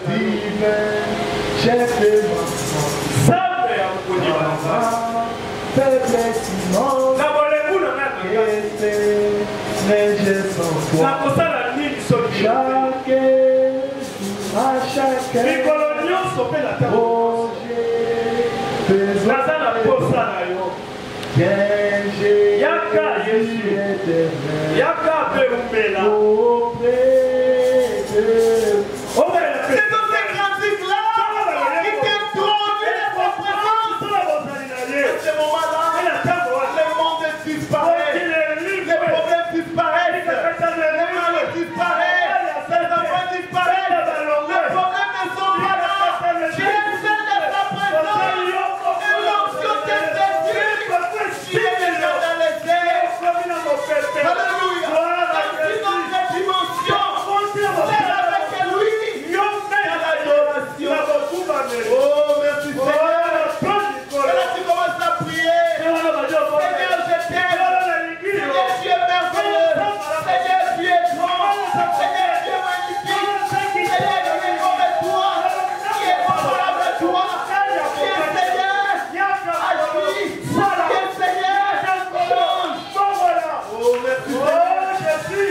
Vive. J'ai fait ma faiblesse immense. Mais je sens toi. Chaque oh, j'ai besoin de toi. J'ai c'est dans ces cantiques-là qui t'introduisent dans ta présence. À ce moment-là, le monde disparaît, les problèmes disparaissent, les malheurs disparaissent, les enfants disparaissent, les problèmes ne sont pas là. Tu es seul dans ta présence et l'onction te saisit. Tu es déjà dans les airs. Alléluia. Dans une autre dimension. C'est avec lui. Oh, merci Seigneur. Et là tu commences à prier. Seigneur, je t'aime. Seigneur, tu es merveilleux. Seigneur, tu es grand. Seigneur, tu es magnifique. Seigneur, tu es comme toi. Qui est comparable à toi. Qui est Seigneur. Agis. Qui est Seigneur. Change. Oh, merci Seigneur.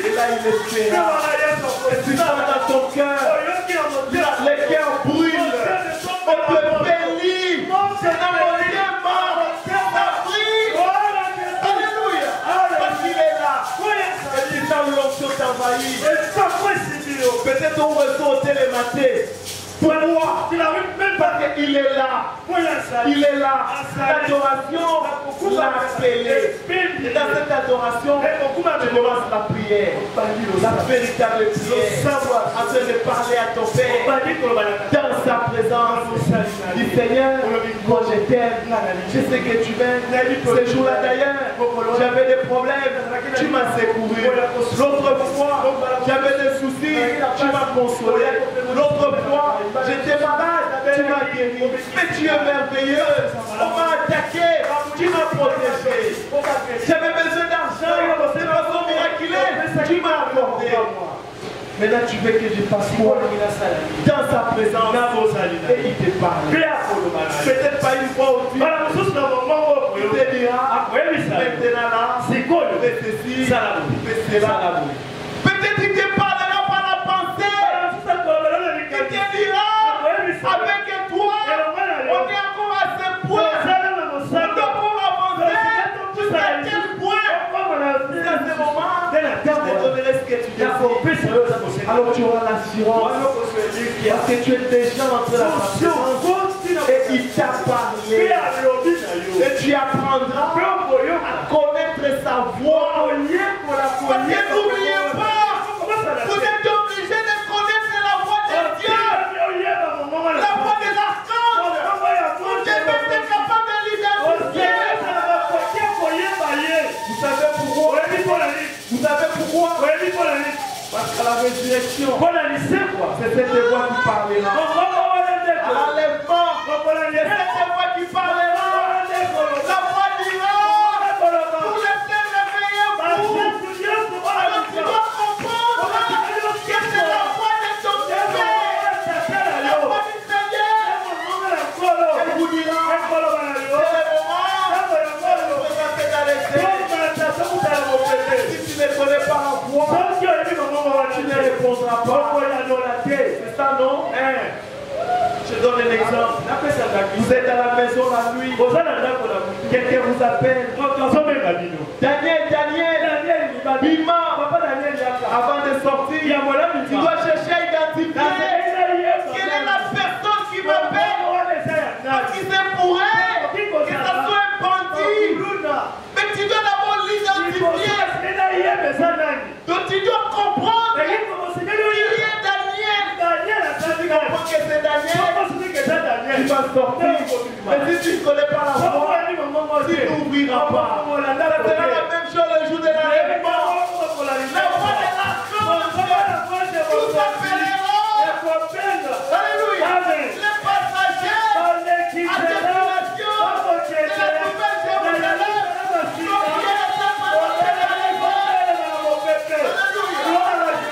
Et là, il est là. Et tu sens dans ton cœur. Les cœurs brûlent. On te bénit. C'est dans mon mort. Ça brille. Alléluia. Parce qu'il est là. Et tu sens l'onction t'envahir. Peut-être on ressort au télématé. Pourquoi? Parce qu'il est là. Il est là. L'adoration l'a appelé. Et dans cette adoration, tu commences la prière. La véritable prière. Afin de parler à ton Père. Dans sa présence. Dis Seigneur, moi je t'aime. Je sais que tu m'aimes. Ce jour-là d'ailleurs, j'avais des problèmes. Tu m'as secouru. L'autre fois, j'avais des soucis. Tu m'as consolé. L'autre fois, j'étais malade. Tu m'as guéri. Mais tu es merveilleux. On m'a attaqué. Tu m'as protégé. J'avais besoin d'argent. De façon miraculeuse. Tu m'as accordé. Maintenant tu veux que je fasse quoi? Dans sa présence. Et il te parle. Peut-être pas une fois ou deux. te dira, maintenant là, fais ceci, fais cela. Peut-être qu'il te parlera par la pensée. Il te dira, avec toi, on est encore à ce point. On doit avancer jusqu'à quel point. C'est à ce moment, je te donnerai ce que tu désires. Alors tu auras l'assurance parce que tu es déjà entré dans la présence et il t'a parlé. Et tu apprendras à connaître sa voix. Parce que n'oubliez pas, vous êtes obligé de connaître la voix de Dieu, la voix des archanges. Vous devez être capable de l'identifier. Vous savez pourquoi? Vous savez pourquoi? Parce qu'à la résurrection, c'est cette voix qui parlera. À l'enlèvement, c'est cette voix qui parlera. La voix dira, pour les faire réveiller vous. Alors tu dois comprendre que c'est la voix de ton Père, la voix du Seigneur. Elle vous dira, c'est le moment de vous présenter dans les cieux. Si tu ne connais pas la voix, tu ne répondras pas. C'est ça, non? Je donne un exemple. Vous êtes à la maison la nuit. Quelqu'un vous appelle. Daniel, Bima. Avant de sortir, tu dois chercher à identifier quelle est la personne qui m'appelle. Parce qu'il se pourrait que ça soit un bandit. Mais tu dois d'abord l'identifier. Donc tu dois comprendre qu'il y a Daniel. Tu comprends que c'est Daniel qui va sortir. Mais si tu ne connais pas la voix, tu n'ouvriras pas. Ça sera la même chose le jour de l'enlèvement. La voix de l'archange vous appellera. Alléluia. Les passagers à destination de la nouvelle Jérusalem.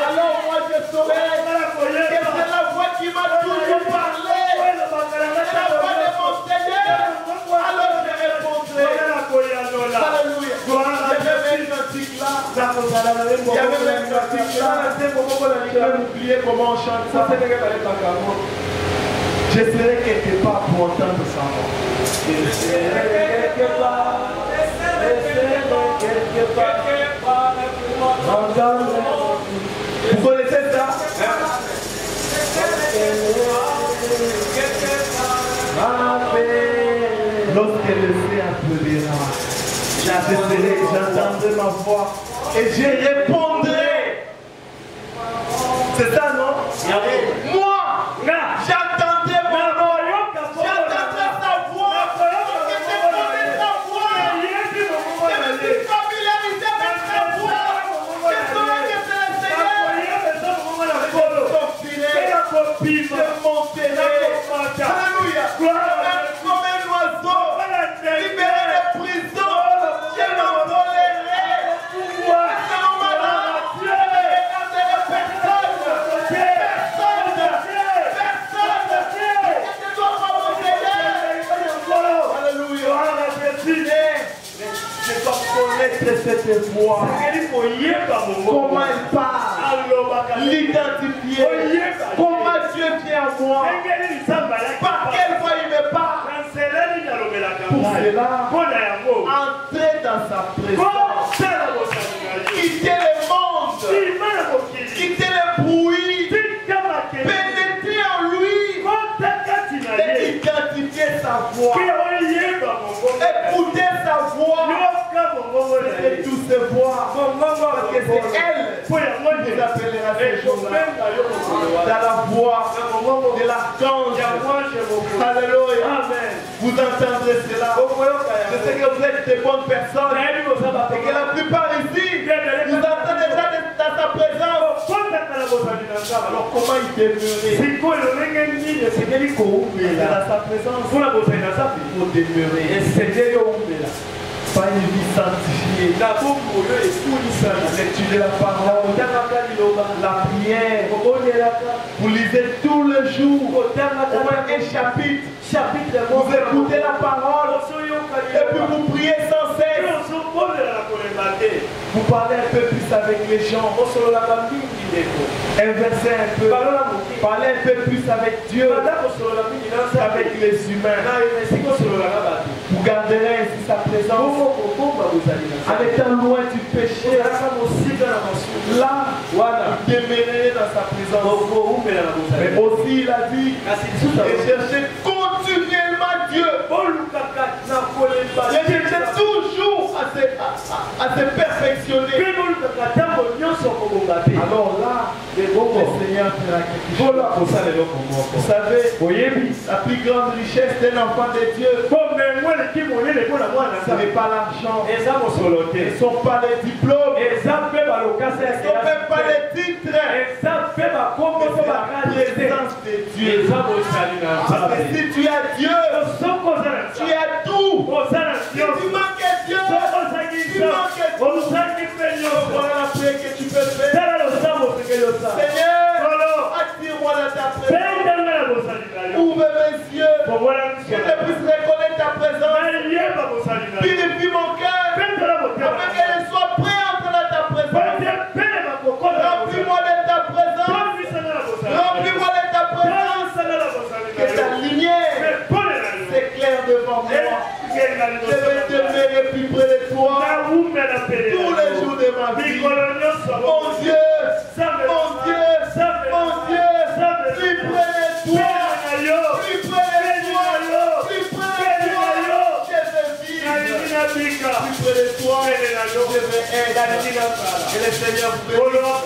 Alors moi je saurai que c'est la voix qui m'a toujours parlé. C'est la voix de mon Seigneur. Alors je répondrai. Alléluia. Il y avait même un article là. Je vais oublier comment on chante ça. Je serai quelque part pour entendre sa voix. Je serai quelque part. Vous connaissez ça? Lorsque le ciel appellera, j'entendrai ma voix et je répondrai. C'est ça, non? Moi, j'entendrai mon nom, j'entendrai sa voix, parce que je connais sa voix. Je me suis familiarisé avec sa voix. Je saurais que c'est le Seigneur. Je sortirai, je monterai. Alléluia. Comme un oiseau libéré de prison, je m'envolerai. À ce moment-là, je ne regarderai personne. Je dois pas mon Seigneur. Alléluia. Je dois connaître cette voix. Comment elle parle. L'identifier. Comment Dieu vient à moi. Par quelle voix il me parle. Pour cela, entrez dans sa présence. Quittez le monde. Quittez le bruit. Pénétrez en lui. Et identifiez sa voix. Écoutez sa voix. Et tous se voient. Parce que c'est elle qui vous appellera ce jour-là. Dans la voix de l'archange. Alléluia. Vous entendrez cela. Je sais que vous êtes des bonnes personnes. Et que la plupart ici, vous entendez déjà dans sa présence. Alors comment il demeurait? Dans sa présence. Il faut demeurer. Pas une vie sanctifiée. La lecture de la parole, la prière. Vous lisez tous les jours au moins un chapitre. chapitre. Vous écoutez la parole. Et puis vous priez sans cesse. Vous parlez un peu plus avec les gens. Inversez un peu. Parlez un peu plus avec Dieu qu'avec les humains. Vous garderez ainsi sa présence. En étant loin du péché. Là, voilà, vous demeurez dans sa présence. Mais aussi il a dit, et cherchez continuellement Dieu. Et cherchez toujours à se perfectionner. Alors là, le Seigneur fera quelque chose. Vous savez, la plus grande richesse d'un enfant de Dieu, ce n'est pas l'argent, ce ne sont pas les diplômes, ce ne sont même pas les titres, mais c'est la présence de Dieu. Parce que si tu as Dieu, tu as tout. Si tu manques Dieu, tu manques tout. Voilà la prière que tu peux faire. Seigneur, attire-moi dans ta présence. Ouvre mes yeux. Que je puisse reconnaître ta présence. Puis depuis mon cœur, afin qu'elle soit prête à entrer dans ta présence. Remplis-moi de ta présence. Remplis-moi de ta présence. Que ta lumière s'éclaire devant moi. Je vais demeurer plus près de toi tous les jours de ma vie. Mon Dieu, mon Dieu, mon Dieu, plus près de toi, plus près de toi, plus près de toi. Je veux vivre plus près de toi. Je veux être. Et le Seigneur vous bénisse.